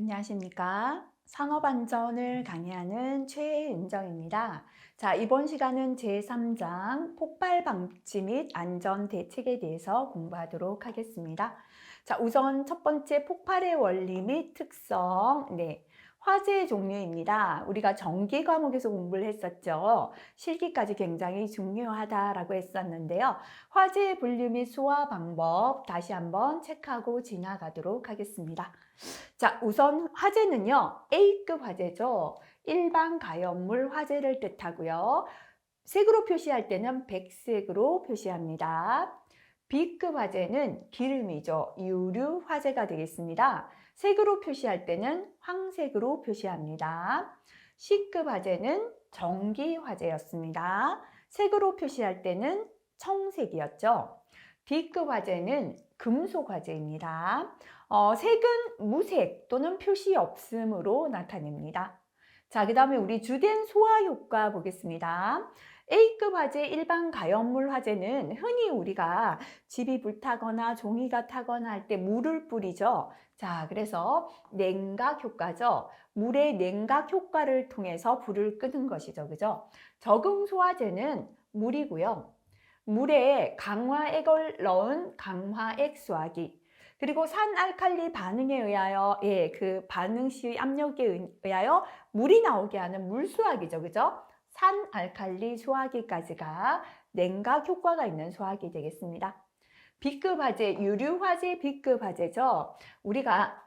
안녕하십니까. 산업안전을 강의하는 최은정입니다. 자, 이번 시간은 제3장 폭발 방지 및 안전 대책에 대해서 공부하도록 하겠습니다. 자, 우선 첫 번째 폭발의 원리 및 특성. 화재 종류입니다. 우리가 전기 과목에서 공부를 했었죠. 실기까지 굉장히 중요하다라고 했었는데요. 화재의 분류 및 소화 방법 다시 한번 체크하고 지나가도록 하겠습니다. 자, 우선 화재는요, A급 화재죠. 일반 가연물 화재를 뜻하고요. 색으로 표시할 때는 백색으로 표시합니다. B급 화재는 기름이죠. 유류 화재가 되겠습니다. 색으로 표시할 때는 황색으로 표시합니다. C급 화재는 전기 화재였습니다. 색으로 표시할 때는 청색이었죠. D급 화재는 금속 화재입니다. 색은 무색 또는 표시 없음으로 나타냅니다. 자, 그 다음에 우리 주된 소화 효과 보겠습니다. A급 화재 일반 가연물 화재는 흔히 우리가 집이 불타거나 종이가 타거나 할 때 물을 뿌리죠. 자, 그래서 냉각 효과죠. 물의 냉각 효과를 통해서 불을 끄는 것이죠. 그죠? 적응 소화제는 물이고요. 물에 강화액을 넣은 강화액 수화기, 그리고 산알칼리 반응에 의하여 그 반응 시 압력에 의하여 물이 나오게 하는 물수화기죠. 그죠? 산알칼리 수화기까지가 냉각 효과가 있는 수화기 되겠습니다. B급 화재, 유류 화재, B급 화재죠. 우리가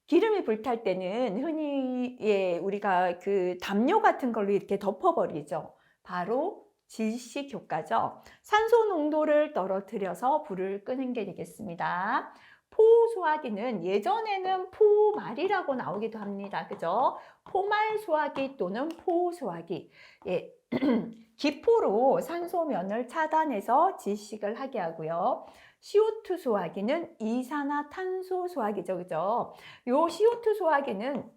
기름이 불탈 때는 흔히 우리가 그 담요 같은 걸로 이렇게 덮어버리죠. 바로 질식 효과죠. 산소 농도를 떨어뜨려서 불을 끄는 게 되겠습니다. 포소화기는 예전에는 포말이라고 나오기도 합니다. 그죠? 포말 소화기 또는 포소화기. 기포로 산소면을 차단해서 질식을 하게 하고요. CO2 소화기는 이산화탄소 소화기죠. 그죠? 요 CO2 소화기는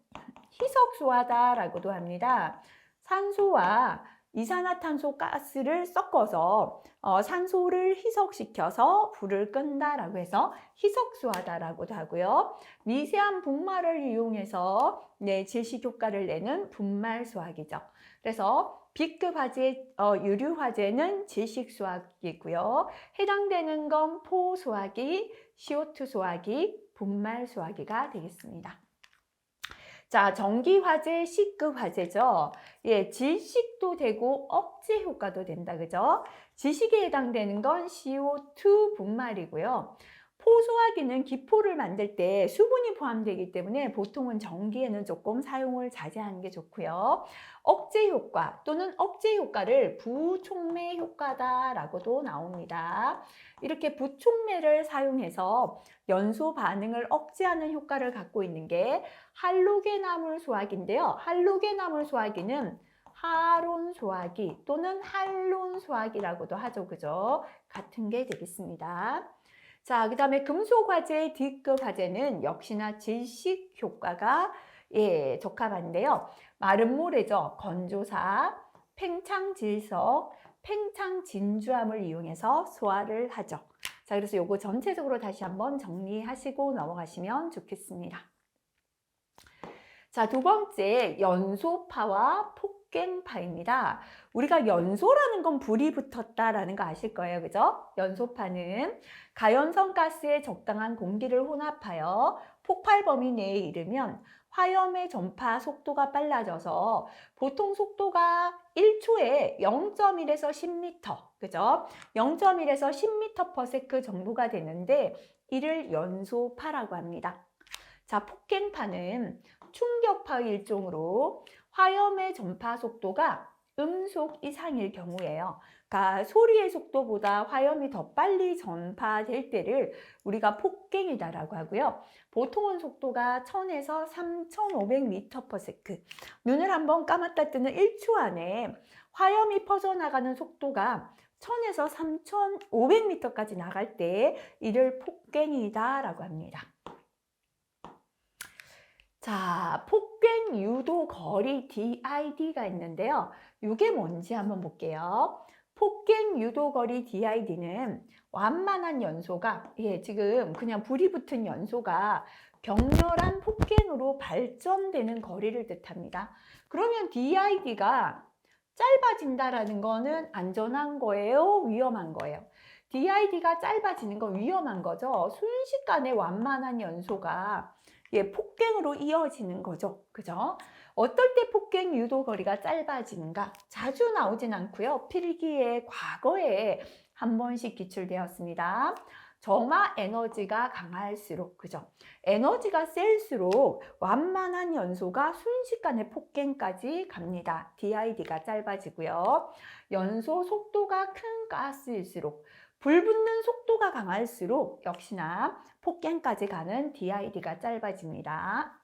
희석 소화다라고도 합니다. 산소와 이산화탄소 가스를 섞어서 산소를 희석시켜서 불을 끈다라고 해서 희석수하다라고도 하고요. 미세한 분말을 이용해서 질식 효과를 내는 분말수화기죠. 그래서 B급 화재, 유류 화재는 질식 수화기고요. 해당되는 건 포수화기, CO2 수화기, 분말 수화기가 되겠습니다. 자, 전기 화재, C급 화재죠. 질식도 되고 억제 효과도 된다. 그죠? 질식에 해당되는 건 CO2 분말이고요. 포소화기는 기포를 만들 때 수분이 포함되기 때문에 보통은 전기에는 조금 사용을 자제하는 게 좋고요. 억제 효과 또는 억제 효과를 부촉매 효과다라고도 나옵니다. 이렇게 부촉매를 사용해서 연소 반응을 억제하는 효과를 갖고 있는 게 할로게나물 소화기인데요. 할로게나물 소화기는 하론 소화기 또는 할론 소화기라고도 하죠. 그죠? 같은 게 되겠습니다. 자, 그 다음에 금속 화재, D급 화재는 역시나 질식 효과가 적합한데요. 마른 모래죠. 건조사, 팽창 질석, 팽창 진주암을 이용해서 소화를 하죠. 자, 그래서 요거 전체적으로 다시 한번 정리하시고 넘어가시면 좋겠습니다. 자, 두 번째, 연소파와 폭갱파입니다. 우리가 연소라는 건 불이 붙었다라는 거 아실 거예요. 그죠? 연소파는 가연성 가스에 적당한 공기를 혼합하여 폭발 범위 내에 이르면 화염의 전파 속도가 빨라져서 보통 속도가 1초에 0.1에서 10m, 그죠? 0.1에서 10m/s 정도가 되는데 이를 연소파라고 합니다. 자, 폭갱파는 충격파의 일종으로 화염의 전파 속도가 음속 이상일 경우예요. 그러니까 소리의 속도보다 화염이 더 빨리 전파될 때를 우리가 폭갱이다라고 하고요. 보통은 속도가 1000에서 3500m/s. 눈을 한번 감았다 뜨는 1초 안에 화염이 퍼져나가는 속도가 1000에서 3500m까지 나갈 때 이를 폭갱이다라고 합니다. 자, 폭갱 유도 거리 DID가 있는데요. 이게 뭔지 한번 볼게요. 폭갱 유도 거리 DID는 완만한 연소가 지금 그냥 불이 붙은 연소가 격렬한 폭갱으로 발전되는 거리를 뜻합니다. 그러면 DID가 짧아진다라는 거는 안전한 거예요? 위험한 거예요? DID가 짧아지는 건 위험한 거죠. 순식간에 완만한 연소가 폭갱으로 이어지는 거죠. 그죠? 어떨 때 폭갱 유도 거리가 짧아지는가? 자주 나오진 않고요. 필기에 과거에 한 번씩 기출되었습니다. 점화 에너지가 강할수록, 그죠? 에너지가 셀수록 완만한 연소가 순식간에 폭갱까지 갑니다. DID가 짧아지고요. 연소 속도가 큰 가스일수록, 불 붙는 속도가 강할수록 역시나 폭갱까지 가는 DID가 짧아집니다.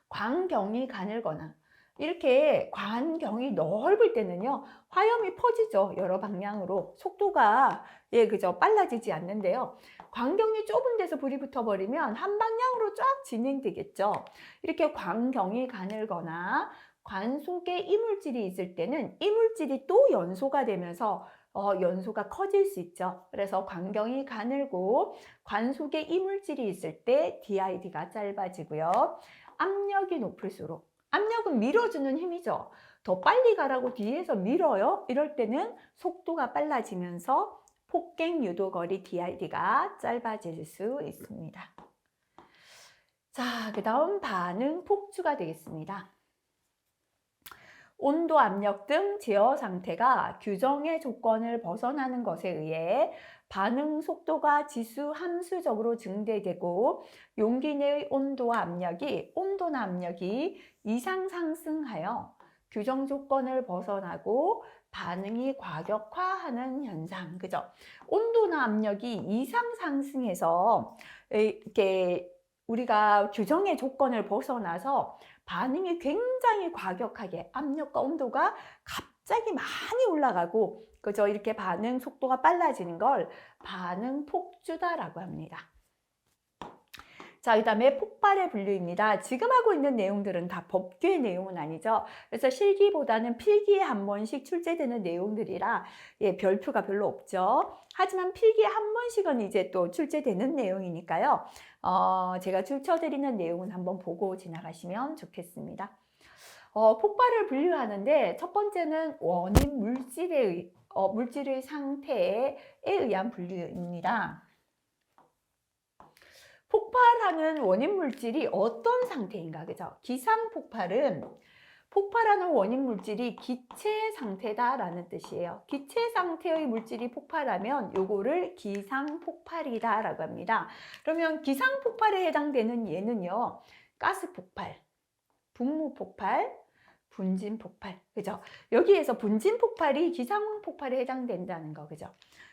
광경이 가늘거나 이렇게 광경이 넓을 때는요, 화염이 퍼지죠. 여러 방향으로. 속도가 그죠, 빨라지지 않는데요. 광경이 좁은 데서 불이 붙어버리면 한 방향으로 쫙 진행되겠죠. 이렇게 광경이 가늘거나 관 속에 이물질이 있을 때는 이물질이 또 연소가 되면서 연소가 커질 수 있죠. 그래서 광경이 가늘고 관 속에 이물질이 있을 때 DID가 짧아지고요. 압력이 높을수록, 압력은 밀어주는 힘이죠. 더 빨리 가라고 뒤에서 밀어요. 이럴 때는 속도가 빨라지면서 폭갱 유도거리 DID가 짧아질 수 있습니다. 자, 그 다음 반응 폭주가 되겠습니다. 온도, 압력 등 제어 상태가 규정의 조건을 벗어나는 것에 의해 반응 속도가 지수 함수적으로 증대되고 용기 내의 온도나 압력이 이상 상승하여 규정 조건을 벗어나고 반응이 과격화하는 현상, 그죠? 온도나 압력이 이상 상승해서 이렇게 우리가 규정의 조건을 벗어나서 반응이 굉장히 과격하게 압력과 온도가 갑자기 많이 올라가고, 그죠? 이렇게 반응 속도가 빨라지는 걸 반응 폭주다라고 합니다. 자, 그 다음에 폭발의 분류입니다. 지금 하고 있는 내용들은 다 법규의 내용은 아니죠. 그래서 실기보다는 필기에 한 번씩 출제되는 내용들이라 별표가 별로 없죠. 하지만 필기에 한 번씩은 이제 또 출제되는 내용이니까요. 제가 출처드리는 내용은 한번 보고 지나가시면 좋겠습니다. 폭발을 분류하는데 첫 번째는 원인 물질의 상태에 의한 분류입니다. 폭발하는 원인 물질이 어떤 상태인가, 그죠? 기상 폭발하는 원인 물질이 기체 상태다라는 뜻이에요. 기체 상태의 물질이 폭발하면 요거를 기상 폭발이다라고 합니다. 그러면 기상 폭발에 해당되는 예는요, 가스 폭발, 분무 폭발, 분진 폭발, 그죠? 여기에서 분진 폭발이 기상 폭발에 해당된다는 거, 그죠?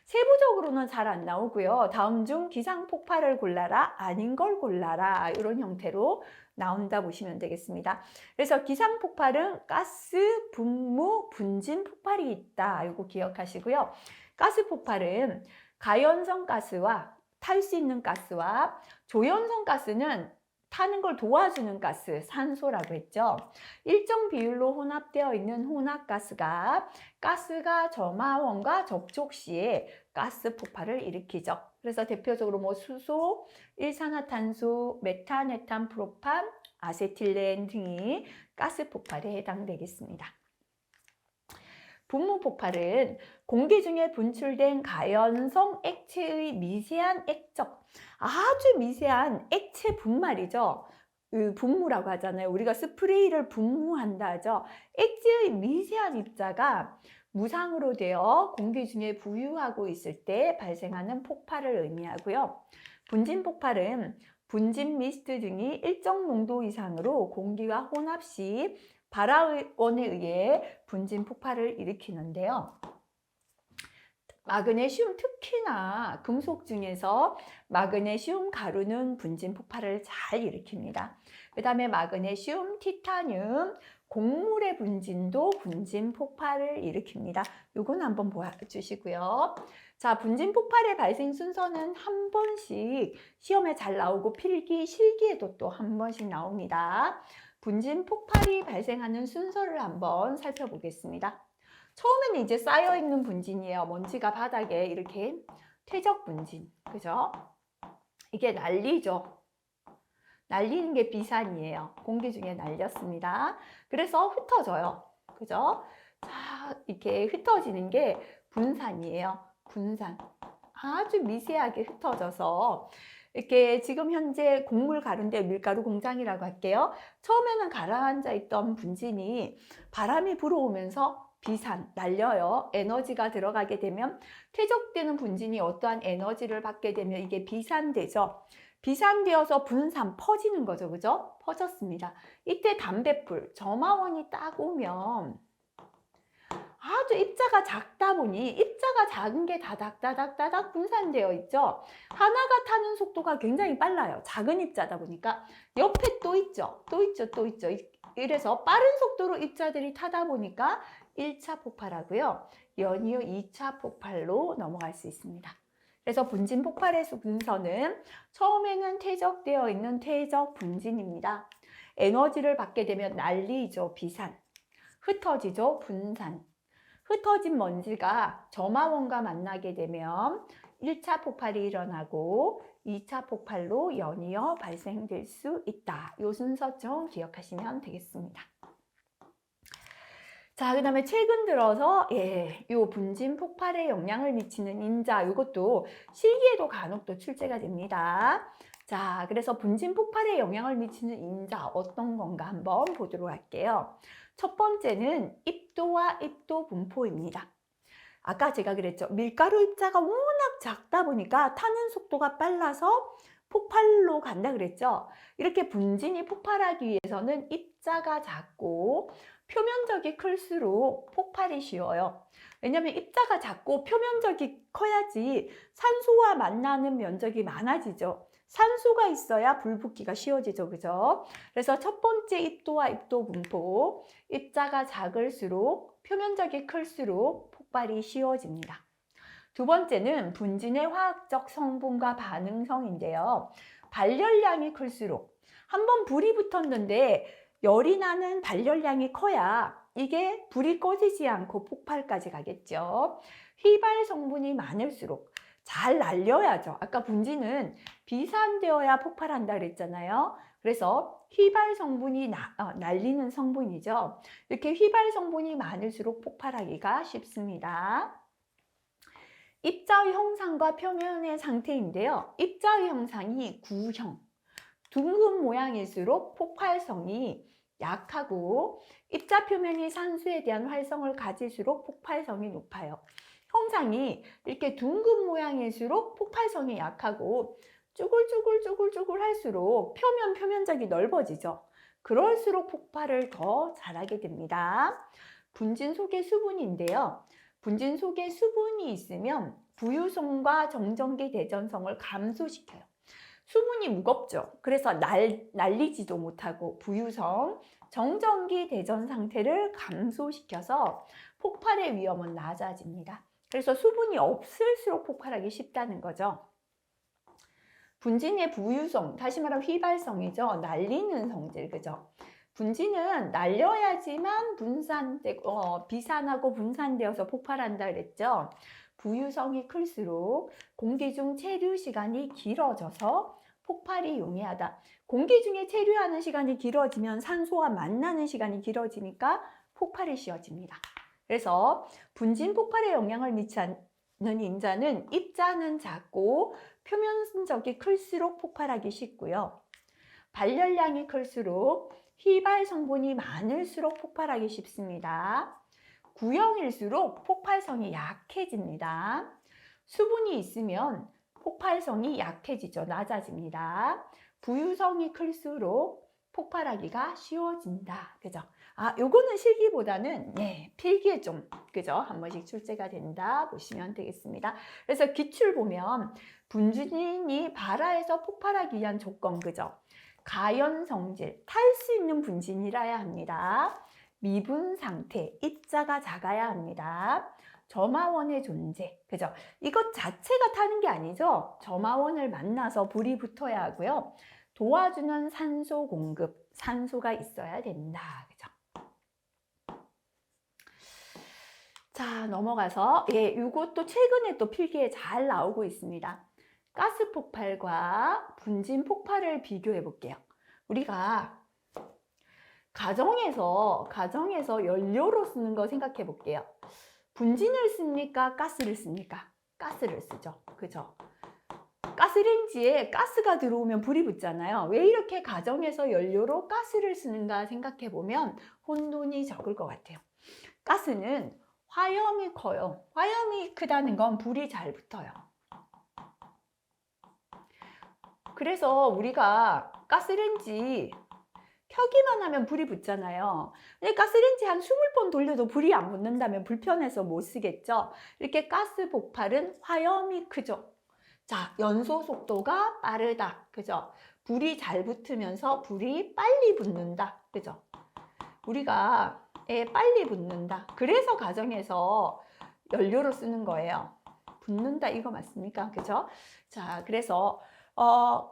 세부적으로는 잘 안 나오고요. 다음 중 기상 폭발을 골라라, 아닌 걸 골라라, 이런 형태로 나온다 보시면 되겠습니다. 그래서 기상 폭발은 가스, 분무, 분진 폭발이 있다. 이거 기억하시고요. 가스 폭발은 가연성 가스와 탈 수 있는 가스와 조연성 가스는 타는 걸 도와주는 가스, 산소라고 했죠. 일정 비율로 혼합되어 있는 혼합가스가 점화원과 접촉 시에 가스 폭발을 일으키죠. 그래서 대표적으로 뭐 수소, 일산화탄소, 메탄, 에탄, 프로판, 아세틸렌 등이 가스 폭발에 해당되겠습니다. 분무 폭발은 공기 중에 분출된 가연성 액체의 미세한 액적, 아주 미세한 액체 분말이죠. 분무라고 하잖아요. 우리가 스프레이를 분무한다 하죠. 액체의 미세한 입자가 무상으로 되어 공기 중에 부유하고 있을 때 발생하는 폭발을 의미하고요. 분진 폭발은 분진 미스트 등이 일정 농도 이상으로 공기와 혼합 시 발화원에 의해 분진 폭발을 일으키는데요. 마그네슘, 특히나 금속 중에서 마그네슘 가루는 분진 폭발을 잘 일으킵니다. 그 다음에 마그네슘, 티타늄, 곡물의 분진도 분진 폭발을 일으킵니다. 요건 한번 보여주시고요. 자, 분진 폭발의 발생 순서는 한 번씩 시험에 잘 나오고 필기, 실기에도 또 한 번씩 나옵니다. 분진 폭발이 발생하는 순서를 한번 살펴보겠습니다. 처음에는 이제 쌓여있는 분진이에요. 먼지가 바닥에 이렇게 퇴적 분진, 그죠? 이게 난리죠. 날리는 게 비산이에요. 공기 중에 날렸습니다. 그래서 흩어져요. 그죠? 자, 이렇게 흩어지는 게 분산이에요. 분산. 아주 미세하게 흩어져서 이렇게 지금 현재 곡물 가루인데 밀가루 공장이라고 할게요. 처음에는 가라앉아 있던 분진이 바람이 불어오면서 비산, 날려요. 에너지가 들어가게 되면 퇴적되는 분진이 어떠한 에너지를 받게 되면 이게 비산되죠. 비산되어서 분산, 퍼지는 거죠. 그죠? 퍼졌습니다. 이때 담뱃불, 점화원이 딱 오면 아주 입자가 작다 보니 입자가 작은 게 다닥다닥다닥 분산되어 있죠. 하나가 타는 속도가 굉장히 빨라요. 작은 입자다 보니까 옆에 또 있죠. 또 있죠. 또 있죠. 이래서 빠른 속도로 입자들이 타다 보니까 1차 폭발하고요. 연이어 2차 폭발로 넘어갈 수 있습니다. 그래서 분진 폭발의 순서는 처음에는 퇴적되어 있는 퇴적 분진입니다. 에너지를 받게 되면 난리죠. 비산. 흩어지죠. 분산. 흩어진 먼지가 점화원과 만나게 되면 1차 폭발이 일어나고 2차 폭발로 연이어 발생될 수 있다. 이 순서 좀 기억하시면 되겠습니다. 자, 그 다음에 최근 들어서 이 분진 폭발에 영향을 미치는 인자, 이것도 실기에도 간혹 또 출제가 됩니다. 자, 그래서 분진 폭발에 영향을 미치는 인자 어떤 건가 한번 보도록 할게요. 첫 번째는 입도와 입도 분포입니다. 아까 제가 그랬죠. 밀가루 입자가 워낙 작다 보니까 타는 속도가 빨라서 폭발로 간다 그랬죠. 이렇게 분진이 폭발하기 위해서는 입자가 작고 표면적이 클수록 폭발이 쉬워요. 왜냐하면 입자가 작고 표면적이 커야지 산소와 만나는 면적이 많아지죠. 산소가 있어야 불붙기가 쉬워지죠. 그죠? 그래서 첫 번째 입도와 입도 분포, 입자가 작을수록 표면적이 클수록 폭발이 쉬워집니다. 두 번째는 분진의 화학적 성분과 반응성인데요. 발열량이 클수록 한번 불이 붙었는데 열이 나는 발열량이 커야 이게 불이 꺼지지 않고 폭발까지 가겠죠. 휘발 성분이 많을수록 잘 날려야죠. 아까 분진은 비산되어야 폭발한다 그랬잖아요. 그래서 휘발 성분이 날리는 성분이죠. 이렇게 휘발 성분이 많을수록 폭발하기가 쉽습니다. 입자의 형상과 표면의 상태인데요. 입자의 형상이 구형, 둥근 모양일수록 폭발성이 약하고 입자 표면이 산소에 대한 활성을 가질수록 폭발성이 높아요. 형상이 이렇게 둥근 모양일수록 폭발성이 약하고 쭈글쭈글 할수록 표면적이 넓어지죠. 그럴수록 폭발을 더 잘하게 됩니다. 분진 속의 수분인데요. 분진 속에 수분이 있으면 부유성과 정전기 대전성을 감소시켜요. 수분이 무겁죠. 그래서 날리지도 못하고 부유성, 정전기 대전 상태를 감소시켜서 폭발의 위험은 낮아집니다. 그래서 수분이 없을수록 폭발하기 쉽다는 거죠. 분진의 부유성, 다시 말하면 휘발성이죠. 날리는 성질, 그죠? 분진은 날려야지만 비산하고 분산되어서 폭발한다 그랬죠. 부유성이 클수록 공기 중 체류 시간이 길어져서 폭발이 용이하다. 공기 중에 체류하는 시간이 길어지면 산소와 만나는 시간이 길어지니까 폭발이 쉬워집니다. 그래서 분진 폭발에 영향을 미치는 인자는 입자는 작고 표면적이 클수록 폭발하기 쉽고요. 발열량이 클수록 휘발 성분이 많을수록 폭발하기 쉽습니다. 구형일수록 폭발성이 약해집니다. 수분이 있으면 폭발성이 약해지죠. 낮아집니다. 부유성이 클수록 폭발하기가 쉬워진다. 그죠? 요거는 실기보다는 필기에 좀 그죠? 한 번씩 출제가 된다 보시면 되겠습니다. 그래서 기출 보면 분진이 발화해서 폭발하기 위한 조건 그죠? 가연 성질, 탈 수 있는 분진이라야 합니다. 미분 상태, 입자가 작아야 합니다. 점화원의 존재, 그죠? 이것 자체가 타는 게 아니죠. 점화원을 만나서 불이 붙어야 하고요. 도와주는 산소 공급, 산소가 있어야 된다. 그죠? 자, 넘어가서 이것도 최근에 또 필기에 잘 나오고 있습니다. 가스 폭발과 분진 폭발을 비교해 볼게요. 우리가 가정에서 연료로 쓰는 거 생각해 볼게요. 분진을 씁니까? 가스를 씁니까? 가스를 쓰죠. 그죠? 가스레인지에 가스가 들어오면 불이 붙잖아요. 왜 이렇게 가정에서 연료로 가스를 쓰는가 생각해 보면 혼돈이 적을 것 같아요. 가스는 화염이 커요. 화염이 크다는 건 불이 잘 붙어요. 그래서 우리가 가스레인지 켜기만 하면 불이 붙잖아요. 근데 가스레인지 한 20번 돌려도 불이 안 붙는다면 불편해서 못 쓰겠죠. 이렇게 가스 폭발은 화염이 크죠. 자, 연소 속도가 빠르다. 그죠? 불이 잘 붙으면서 불이 빨리 붙는다. 그죠? 우리가 빨리 붙는다. 그래서 가정에서 연료로 쓰는 거예요. 붙는다 이거 맞습니까? 그죠? 자, 그래서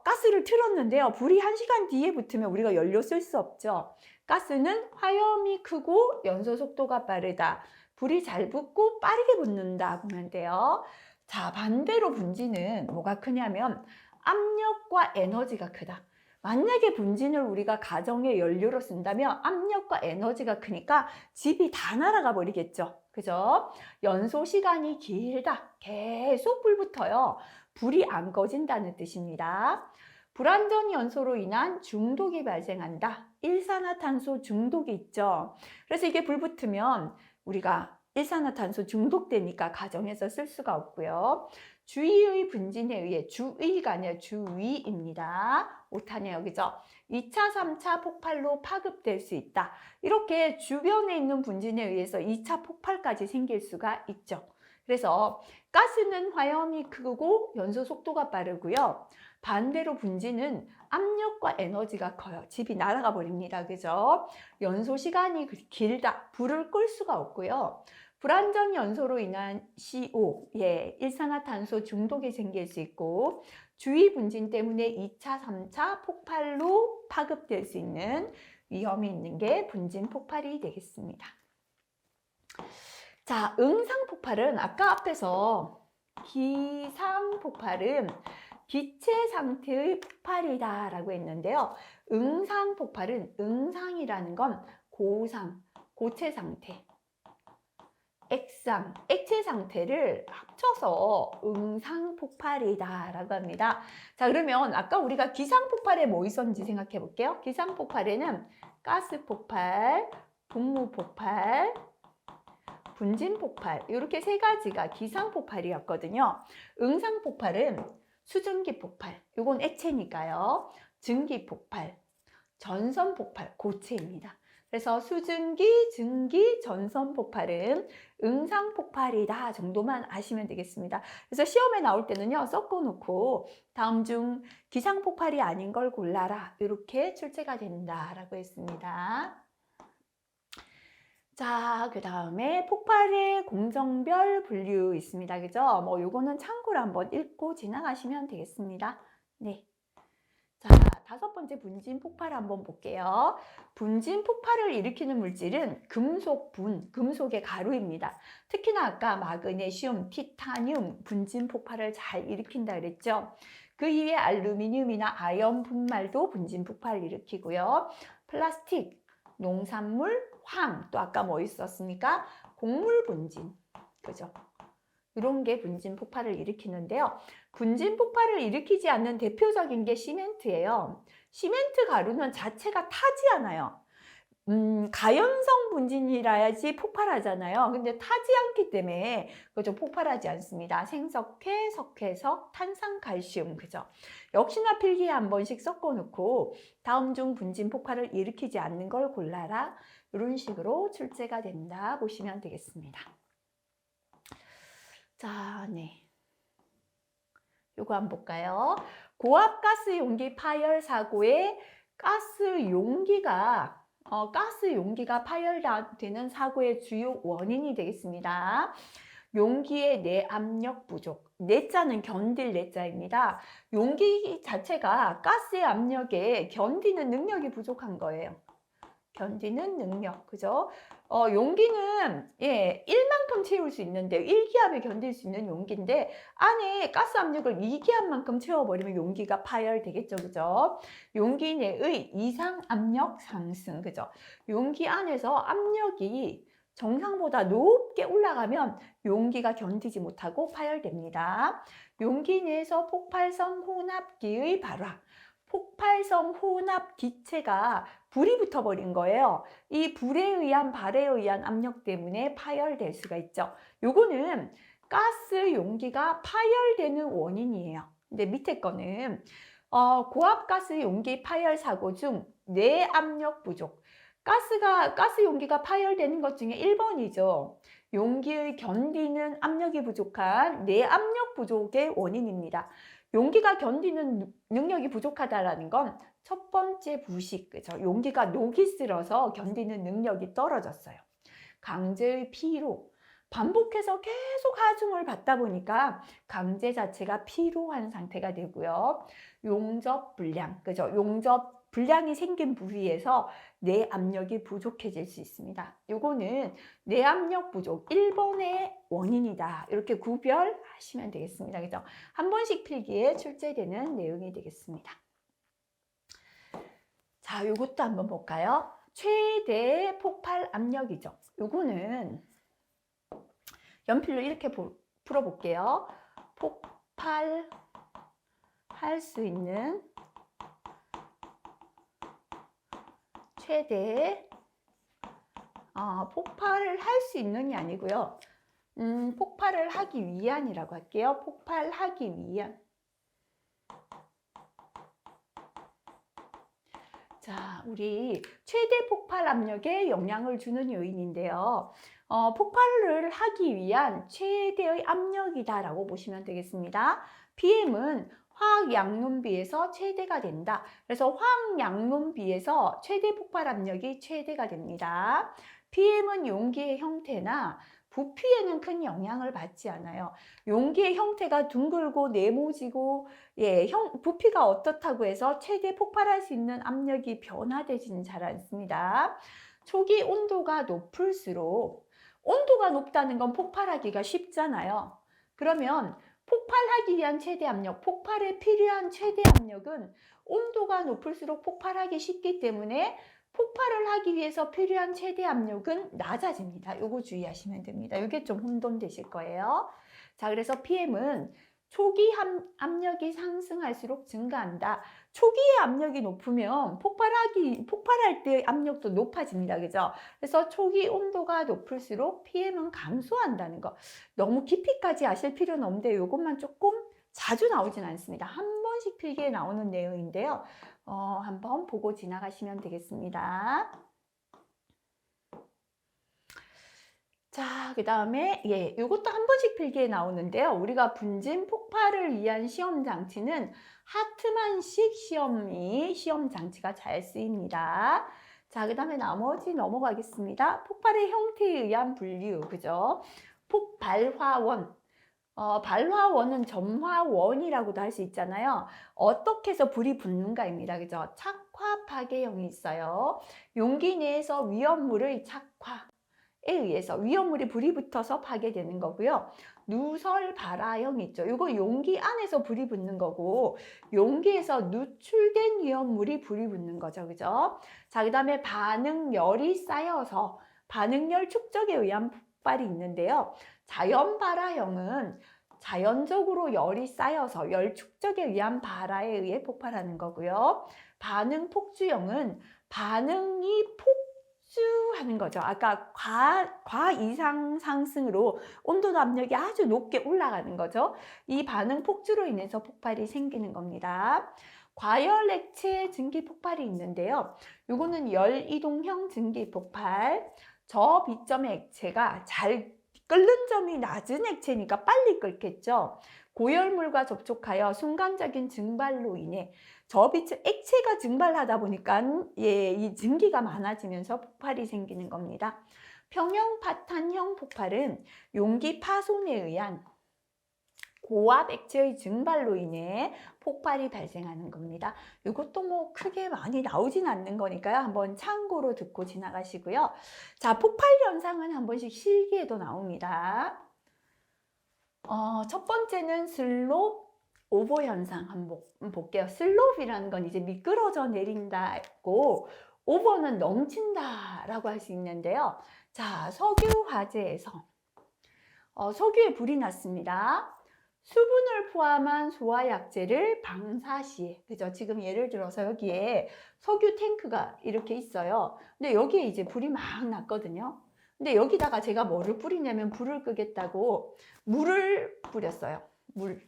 가스를 틀었는데요. 불이 1시간 뒤에 붙으면 우리가 연료 쓸 수 없죠. 가스는 화염이 크고 연소 속도가 빠르다. 불이 잘 붙고 빠르게 붙는다 보면 돼요. 자, 반대로 분진은 뭐가 크냐면 압력과 에너지가 크다. 만약에 분진을 우리가 가정의 연료로 쓴다면 압력과 에너지가 크니까 집이 다 날아가 버리겠죠. 그죠? 연소 시간이 길다. 계속 불 붙어요. 불이 안 꺼진다는 뜻입니다. 불완전 연소로 인한 중독이 발생한다. 일산화탄소 중독이 있죠. 그래서 이게 불 붙으면 우리가 일산화탄소 중독되니까 가정에서 쓸 수가 없고요. 주위의 분진에 의해, 주의가 아니라 주위입니다. 오타네요. 그죠? 2차, 3차 폭발로 파급될 수 있다. 이렇게 주변에 있는 분진에 의해서 2차 폭발까지 생길 수가 있죠. 그래서 가스는 화염이 크고 연소 속도가 빠르고요. 반대로 분진은 압력과 에너지가 커요. 집이 날아가 버립니다. 그죠? 연소 시간이 길다. 불을 끌 수가 없고요. 불완전 연소로 인한 CO, 일산화탄소 중독이 생길 수 있고 주위 분진 때문에 2차, 3차 폭발로 파급될 수 있는 위험이 있는 게 분진 폭발이 되겠습니다. 자, 응상 폭발은 아까 앞에서 기상 폭발은 기체 상태의 폭발이다 라고 했는데요. 응상 폭발은 응상이라는 건 고상, 고체 상태, 액상, 액체 상태를 합쳐서 응상 폭발이다 라고 합니다. 자, 그러면 아까 우리가 기상 폭발에 뭐 있었는지 생각해 볼게요. 기상 폭발에는 가스 폭발, 분무 폭발, 분진 폭발 이렇게 세 가지가 기상 폭발이었거든요. 응상 폭발은 수증기 폭발, 이건 액체니까요. 증기 폭발, 전선 폭발, 고체입니다. 그래서 수증기, 증기, 전선 폭발은 응상 폭발이다 정도만 아시면 되겠습니다. 그래서 시험에 나올 때는요, 섞어놓고 다음 중 기상 폭발이 아닌 걸 골라라 이렇게 출제가 된다라고 했습니다. 자, 그 다음에 폭발의 공정별 분류 있습니다. 그죠? 뭐 요거는 참고로 한번 읽고 지나가시면 되겠습니다. 네. 자, 5번째 분진 폭발 한번 볼게요. 분진 폭발을 일으키는 물질은 금속분, 금속의 가루입니다. 특히나 아까 마그네슘, 티타늄 분진 폭발을 잘 일으킨다 그랬죠. 그 이외에 알루미늄이나 아연 분말도 분진 폭발을 일으키고요. 플라스틱, 농산물, 황, 또 아까 뭐 있었습니까? 곡물 분진, 그죠? 이런 게 분진 폭발을 일으키는데요. 분진 폭발을 일으키지 않는 대표적인 게 시멘트예요. 시멘트 가루는 자체가 타지 않아요. 가연성 분진이라야지 폭발하잖아요. 근데 타지 않기 때문에 그죠? 폭발하지 않습니다. 생석회, 석회석, 탄산칼슘, 그죠? 역시나 필기에 한 번씩 섞어놓고 다음 중 분진 폭발을 일으키지 않는 걸 골라라. 이런 식으로 출제가 된다 보시면 되겠습니다. 자, 네. 요거 한번 볼까요? 고압 가스 용기 파열 사고에 가스 용기가 파열되는 사고의 주요 원인이 되겠습니다. 용기의 내압력 부족. 내자는 견딜 내자입니다. 용기 자체가 가스의 압력에 견디는 능력이 부족한 거예요. 견디는 능력, 그죠? 용기는 1만큼 채울 수 있는데 1기압을 견딜 수 있는 용기인데 안에 가스 압력을 2기압만큼 채워버리면 용기가 파열되겠죠. 그죠? 용기 내의 이상 압력 상승. 그죠? 용기 안에서 압력이 정상보다 높게 올라가면 용기가 견디지 못하고 파열됩니다. 용기 내에서 폭발성 혼합기의 발화. 폭발성 혼합 기체가 불이 붙어버린 거예요. 이 불에 의한 발에 의한 압력 때문에 파열될 수가 있죠. 요거는 가스 용기가 파열되는 원인이에요. 근데 밑에 거는 고압가스 용기 파열 사고 중 내압력 부족. 가스 용기가 파열되는 것 중에 1번이죠. 용기의 견디는 압력이 부족한 내압력 부족의 원인입니다. 용기가 견디는 능력이 부족하다라는 건 첫 번째 부식, 그죠? 용기가 녹이 슬어서 견디는 능력이 떨어졌어요. 강제의 피로, 반복해서 계속 하중을 받다 보니까 강제 자체가 피로한 상태가 되고요. 용접 불량, 그죠? 용접 불량이 생긴 부위에서 내압력이 부족해질 수 있습니다. 요거는 내압력 부족 1번의 원인이다. 이렇게 구별하시면 되겠습니다. 그죠? 한 번씩 필기에 출제되는 내용이 되겠습니다. 자, 요것도 한번 볼까요? 최대 폭발 압력이죠. 요거는 연필로 이렇게 풀어볼게요. 폭발할 수 있는 최대 폭발을 할 수 있는이 아니고요. 폭발을 하기 위한이라고 할게요. 폭발하기 위한. 자, 우리 최대 폭발 압력에 영향을 주는 요인인데요. 폭발을 하기 위한 최대의 압력이다라고 보시면 되겠습니다. PM은 화학 양론비에서 최대가 된다. 그래서 화학 양론비에서 최대 폭발 압력이 최대가 됩니다. PM은 용기의 형태나 부피에는 큰 영향을 받지 않아요. 용기의 형태가 둥글고 네모지고 부피가 어떻다고 해서 최대 폭발할 수 있는 압력이 변화되지는 잘 않습니다. 초기 온도가 높을수록 온도가 높다는 건 폭발하기가 쉽잖아요. 그러면 폭발하기 위한 최대 압력, 폭발에 필요한 최대 압력은 온도가 높을수록 폭발하기 쉽기 때문에 폭발을 하기 위해서 필요한 최대 압력은 낮아집니다. 요거 주의하시면 됩니다. 이게 좀 혼돈되실 거예요. 자, 그래서 PM은 초기 압력이 상승할수록 증가한다. 초기의 압력이 높으면 폭발할 때 압력도 높아집니다. 그죠? 그래서 초기 온도가 높을수록 PM은 감소한다는 거. 너무 깊이까지 아실 필요는 없는데 이것만 조금 자주 나오진 않습니다. 한 번씩 필기에 나오는 내용인데요. 한번 보고 지나가시면 되겠습니다. 자, 그 다음에 이것도 한 번씩 필기에 나오는데요. 우리가 분진 폭발을 위한 시험 장치는 하트만식 시험 장치가 잘 쓰입니다. 자, 그 다음에 나머지 넘어가겠습니다. 폭발의 형태에 의한 분류, 그죠? 폭발화원. 발화원은 점화원이라고도 할 수 있잖아요. 어떻게 해서 불이 붙는가입니다. 그죠? 착화 파괴형이 있어요. 용기 내에서 위험물의 착화에 의해서 위험물이 불이 붙어서 파괴되는 거고요. 누설 발화형이 있죠. 이거 용기 안에서 불이 붙는 거고 용기에서 누출된 위험물이 불이 붙는 거죠. 그죠? 자, 그 다음에 반응열이 쌓여서 반응열 축적에 의한 폭발이 있는데요. 자연 발화형은 자연적으로 열이 쌓여서 열 축적에 의한 발화에 의해 폭발하는 거고요. 반응 폭주형은 반응이 폭주하는 거죠. 아까 과 이상 상승으로 온도 압력이 아주 높게 올라가는 거죠. 이 반응 폭주로 인해서 폭발이 생기는 겁니다. 과열 액체 증기 폭발이 있는데요. 이거는 열 이동형 증기 폭발. 저 비점의 액체가 잘 끓는 점이 낮은 액체니까 빨리 끓겠죠. 고열물과 접촉하여 순간적인 증발로 인해 저비층 액체가 증발하다 보니까 이 증기가 많아지면서 폭발이 생기는 겁니다. 평형 파탄형 폭발은 용기 파손에 의한 고압 액체의 증발로 인해 폭발이 발생하는 겁니다. 이것도 뭐 크게 많이 나오진 않는 거니까요. 한번 참고로 듣고 지나가시고요. 자, 폭발 현상은 한 번씩 실기에도 나옵니다. 첫 번째는 슬롭 오버 현상 한번 볼게요. 슬롭이라는 건 이제 미끄러져 내린다고, 오버는 넘친다라고 할 수 있는데요. 자, 석유 화재에서 석유에 불이 났습니다. 수분을 포함한 소화약재를 방사 시에, 그죠? 지금 예를 들어서 여기에 석유 탱크가 이렇게 있어요. 근데 여기에 이제 불이 막 났거든요. 근데 여기다가 제가 뭐를 뿌리냐면 불을 끄겠다고 물을 뿌렸어요. 물.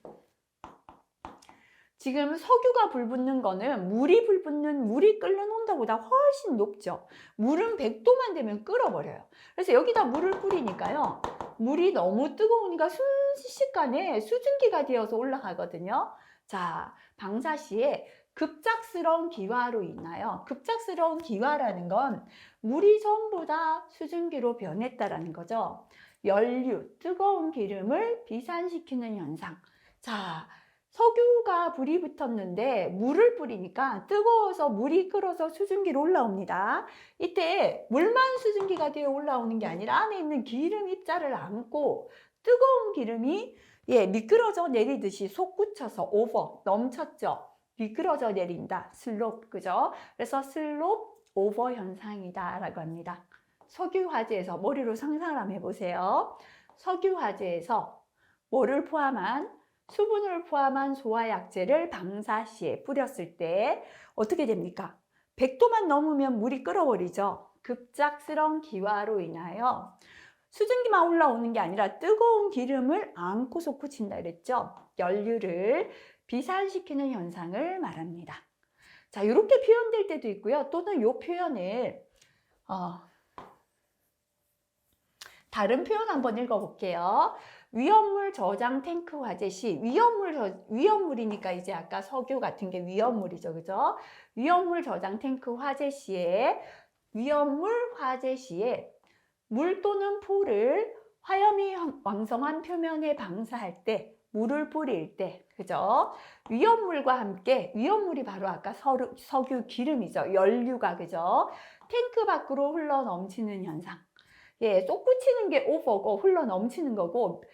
지금 석유가 불 붙는 거는 물이 끓는 온도보다 훨씬 높죠. 물은 100도만 되면 끓어버려요. 그래서 여기다 물을 뿌리니까요. 물이 너무 뜨거우니까 순식간에 수증기가 되어서 올라가거든요. 자, 방사 시에 급작스러운 기화로 인하여, 급작스러운 기화라는 건 물이 전부 다 수증기로 변했다라는 거죠. 연료, 뜨거운 기름을 비산시키는 현상. 자, 석유가 불이 붙었는데 물을 뿌리니까 뜨거워서 물이 끓어서 수증기로 올라옵니다. 이때 물만 수증기가 되어 올라오는 게 아니라 안에 있는 기름 입자를 안고 뜨거운 기름이 미끄러져 내리듯이 솟구쳐서 오버, 넘쳤죠. 미끄러져 내린다. 슬롭, 그죠? 그래서 슬롭 오버 현상이다 라고 합니다. 석유 화재에서 머리로 상상을 한번 해보세요. 석유 화재에서 뭐를 포함한, 수분을 포함한 소화약재를 방사 시에 뿌렸을 때 어떻게 됩니까? 100도만 넘으면 물이 끓어버리죠. 급작스러운 기화로 인하여 수증기만 올라오는 게 아니라 뜨거운 기름을 안고 솟구친다 그랬죠. 연료를 비산시키는 현상을 말합니다. 자, 이렇게 표현될 때도 있고요. 또는 이 표현을 다른 표현 한번 읽어볼게요. 위험물 저장 탱크 화재 시, 위험물이니까 이제 아까 석유 같은 게 위험물이죠, 그죠? 위험물 저장 탱크 화재 시에, 위험물 화재 시에 물 또는 포를 화염이 왕성한 표면에 방사할 때, 물을 뿌릴 때, 그죠? 위험물과 함께, 위험물이 바로 아까 석유 기름이죠. 연료가, 그죠? 탱크 밖으로 흘러 넘치는 현상. 솟구치는 게 오버고 흘러 넘치는 거고,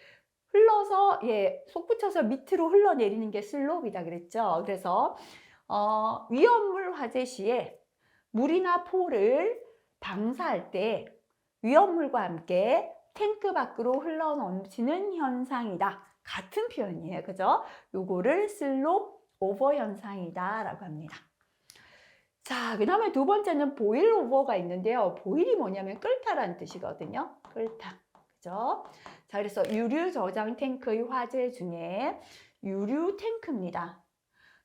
흘러서 솟구쳐서 밑으로 흘러내리는 게 슬롭이다 그랬죠. 그래서 위험물 화재 시에 물이나 포를 방사할 때 위험물과 함께 탱크 밖으로 흘러 넘치는 현상이다. 같은 표현이에요. 그죠? 요거를 슬롭 오버 현상이다 라고 합니다. 자, 그 다음에 두 번째는 보일 오버가 있는데요. 보일이 뭐냐면 끓다라는 뜻이거든요. 끓다. 그죠? 자, 그래서 유류 저장 탱크의 화재 중에 유류 탱크입니다.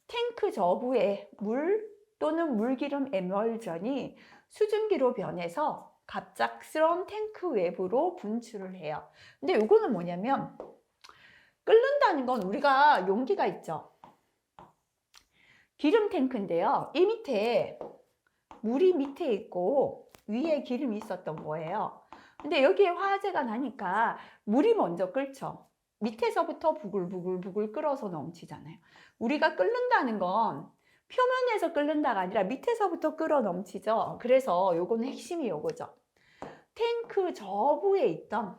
탱크 저부에 물 또는 물기름 에멀전이 수증기로 변해서 갑작스러운 탱크 외부로 분출을 해요. 근데 이거는 뭐냐면 끓는다는 건 우리가 용기가 있죠. 기름 탱크인데요. 이 밑에 물이 밑에 있고 위에 기름이 있었던 거예요. 근데 여기에 화재가 나니까 물이 먼저 끓죠. 밑에서부터 부글부글 끓어서 넘치잖아요. 우리가 끓는다는 건 표면에서 끓는다가 아니라 밑에서부터 끓어 넘치죠. 그래서 요거는 핵심이 요거죠. 탱크 저부에 있던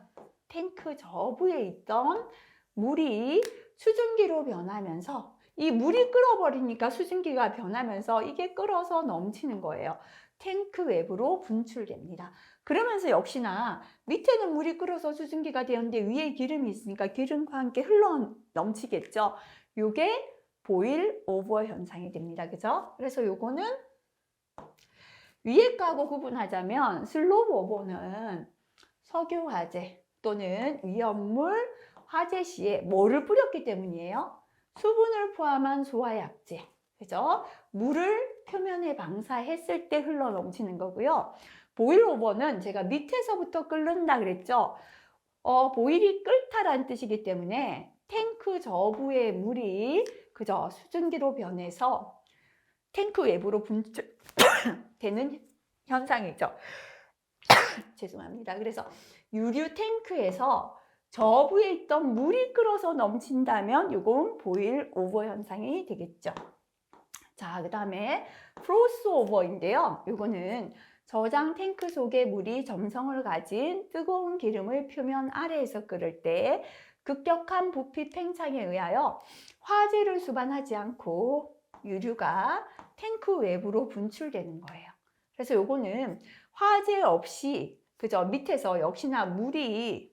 물이 수증기로 변하면서, 이 물이 끓어버리니까 수증기가 변하면서 이게 끓어서 넘치는 거예요. 탱크 외부로 분출됩니다. 그러면서 역시나 밑에는 물이 끓어서 수증기가 되었는데 위에 기름이 있으니까 기름과 함께 흘러 넘치겠죠. 요게 보일 오버 현상이 됩니다. 그죠? 그래서 요거는 위에 거하고 구분하자면 슬롭 오버는 석유 화재 또는 위험물 화재 시에 뭐를 뿌렸기 때문이에요? 수분을 포함한 소화약재, 그죠? 물을 표면에 방사했을 때 흘러 넘치는 거고요. 보일 오버는 제가 밑에서부터 끓는다 그랬죠? 보일이 끓다라는 뜻이기 때문에 탱크 저부의 물이, 그죠? 수증기로 변해서 탱크 외부로 분출되는 현상이죠. 죄송합니다. 그래서 유류 탱크에서 저부에 있던 물이 끓어서 넘친다면 이건 보일 오버 현상이 되겠죠. 자, 그 다음에 프로스 오버인데요. 이거는 저장 탱크 속에 물이 점성을 가진 뜨거운 기름을 표면 아래에서 끓을 때 급격한 부피 팽창에 의하여 화재를 수반하지 않고 유류가 탱크 외부로 분출되는 거예요. 그래서 요거는 화재 없이 그저 밑에서 역시나 물이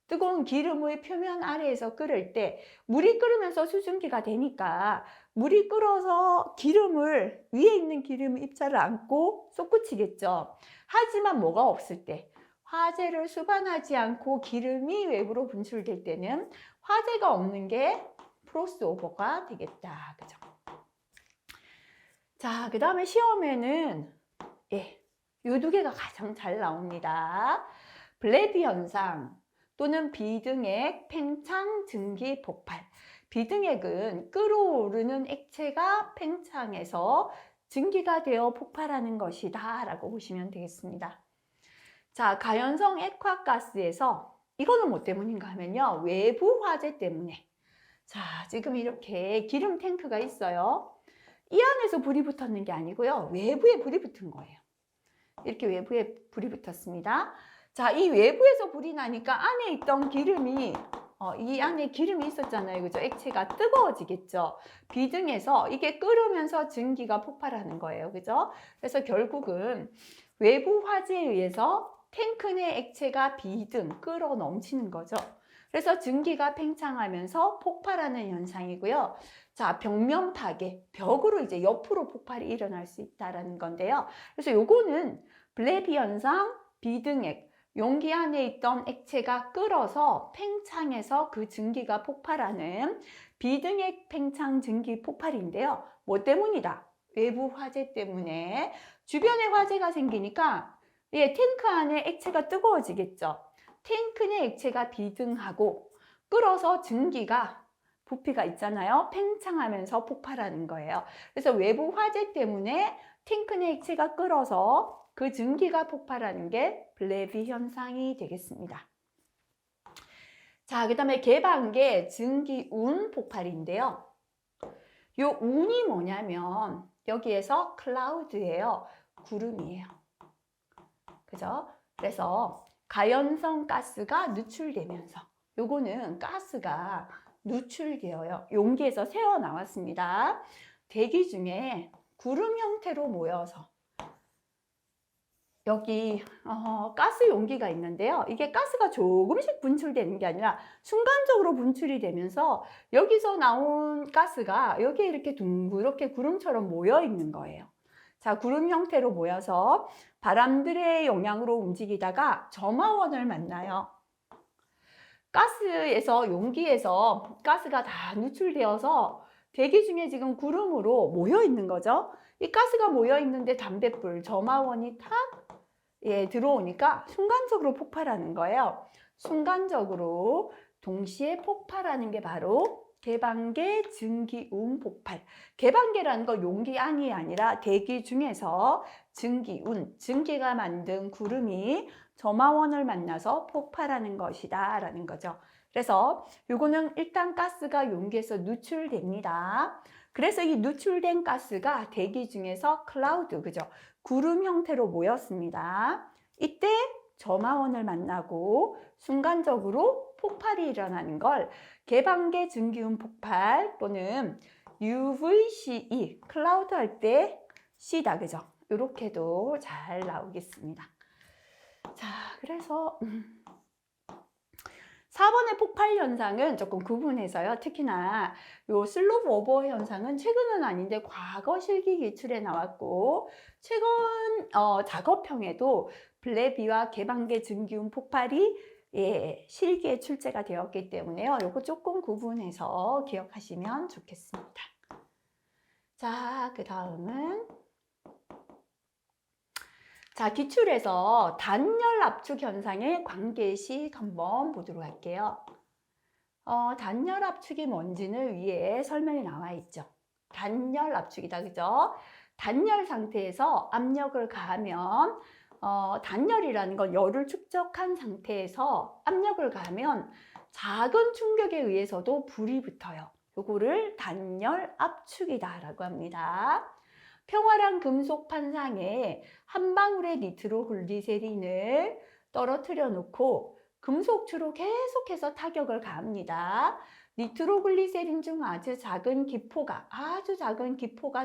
뜨거운 기름의 표면 아래에서 끓을 때 물이 끓으면서 수증기가 되니까 물이 끓어서 기름을 위에 있는 기름 입자를 안고 솟구치겠죠. 하지만 뭐가 없을 때 화재를 수반하지 않고 기름이 외부로 분출될 때는 화재가 없는 게 프로스 오버가 되겠다. 그죠? 자, 그 다음에 시험에는 요 두 개가 가장 잘 나옵니다. 블레비 현상 또는 비등액 팽창 증기 폭발. 비등액은 끓어오르는 액체가 팽창해서 증기가 되어 폭발하는 것이다 라고 보시면 되겠습니다. 자, 가연성 액화가스에서 이거는 뭐 때문인가 하면요, 외부 화재 때문에. 자, 지금 이렇게 기름 탱크가 있어요. 이 안에서 불이 붙었는 게 아니고요, 외부에 불이 붙은 거예요. 이렇게 외부에 불이 붙었습니다. 자, 이 외부에서 불이 나니까 안에 있던 기름이 이 안에 기름이 있었잖아요. 그죠? 액체가 뜨거워지겠죠. 비등해서 이게 끓으면서 증기가 폭발하는 거예요. 그죠? 그래서 결국은 외부 화재에 의해서 탱크 내 액체가 비등, 끓어 넘치는 거죠. 그래서 증기가 팽창하면서 폭발하는 현상이고요. 자, 벽면 파괴, 벽으로 이제 옆으로 폭발이 일어날 수 있다는 건데요. 그래서 요거는 블레비 현상, 비등액, 용기 안에 있던 액체가 끓어서 팽창해서 그 증기가 폭발하는 비등액 팽창 증기 폭발인데요. 뭐 때문이다? 외부 화재 때문에 주변에 화재가 생기니까 탱크 안에 액체가 뜨거워지겠죠. 탱크 내 액체가 비등하고 끓어서 증기가 부피가 있잖아요. 팽창하면서 폭발하는 거예요. 그래서 외부 화재 때문에 탱크 내 액체가 끓어서 그 증기가 폭발하는 게 블레비 현상이 되겠습니다. 자, 그 다음에 개방계 증기운 폭발인데요. 요 운이 뭐냐면 여기에서 클라우드예요. 구름이에요. 그죠? 그래서 가연성 가스가 누출되면서 요거는 가스가 누출되어요. 용기에서 새어 나왔습니다. 대기 중에 구름 형태로 모여서 여기 가스 용기가 있는데요. 이게 가스가 조금씩 분출되는 게 아니라 순간적으로 분출이 되면서 여기서 나온 가스가 여기에 이렇게 둥그렇게 구름처럼 모여 있는 거예요. 자, 구름 형태로 모여서 바람들의 영향으로 움직이다가 점화원을 만나요. 가스에서 용기에서 가스가 다 누출되어서 대기 중에 지금 구름으로 모여 있는 거죠. 이 가스가 모여 있는데 담뱃불, 점화원이 탁 들어오니까 순간적으로 폭발하는 거예요. 순간적으로 동시에 폭발하는 게 바로 개방계 증기운 폭발. 개방계라는 거 용기 안이 아니라 대기 중에서 증기운, 증기가 만든 구름이 점화원을 만나서 폭발하는 것이다 라는 거죠. 그래서 요거는 일단 가스가 용기에서 누출됩니다. 그래서 이 누출된 가스가 대기 중에서 클라우드, 그죠? 구름 형태로 모였습니다. 이때 점화원을 만나고 순간적으로 폭발이 일어나는 걸 개방계 증기운 폭발 또는 UVCE, 클라우드 할 때 C다, 그죠? 이렇게도 잘 나오겠습니다. 자, 그래서 4번의 폭발 현상은 조금 구분해서요. 특히나 요 슬로브 오버 현상은 최근은 아닌데 과거 실기 기출에 나왔고 최근 작업형에도 블레비와 개방계 증기운 폭발이 실기에 출제가 되었기 때문에요. 요거 조금 구분해서 기억하시면 좋겠습니다. 자, 그 다음은 자, 기출에서 단열 압축 현상의 관계식 한번 보도록 할게요. 단열 압축이 뭔지는 위에 설명이 나와 있죠. 단열 압축이다, 그죠? 단열 상태에서 압력을 가하면 단열이라는 건 열을 축적한 상태에서 압력을 가하면 작은 충격에 의해서도 불이 붙어요. 요거를 단열 압축이다라고 합니다. 평활한 금속 판상에 한 방울의 니트로글리세린을 떨어뜨려 놓고 금속추로 계속해서 타격을 가합니다. 니트로글리세린 중 아주 작은 기포가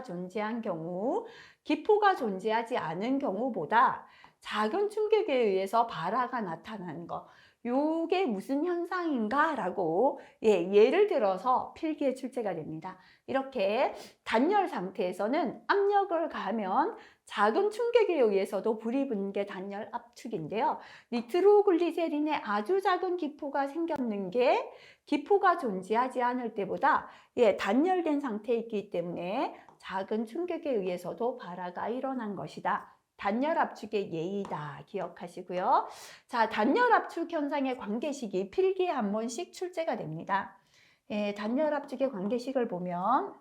존재한 경우, 기포가 존재하지 않은 경우보다 작은 충격에 의해서 발화가 나타나는 거. 요게 무슨 현상인가? 라고 예를 들어서 필기에 출제가 됩니다. 이렇게 단열 상태에서는 압력을 가하면 작은 충격에 의해서도 불이 붙는 게 단열 압축인데요. 니트로글리세린에 아주 작은 기포가 생겼는 게 기포가 존재하지 않을 때보다 단열된 상태에 있기 때문에 작은 충격에 의해서도 발화가 일어난 것이다. 단열 압축의 예이다. 기억하시고요. 자, 단열 압축 현상의 관계식이 필기에 한 번씩 출제가 됩니다. 단열 압축의 관계식을 보면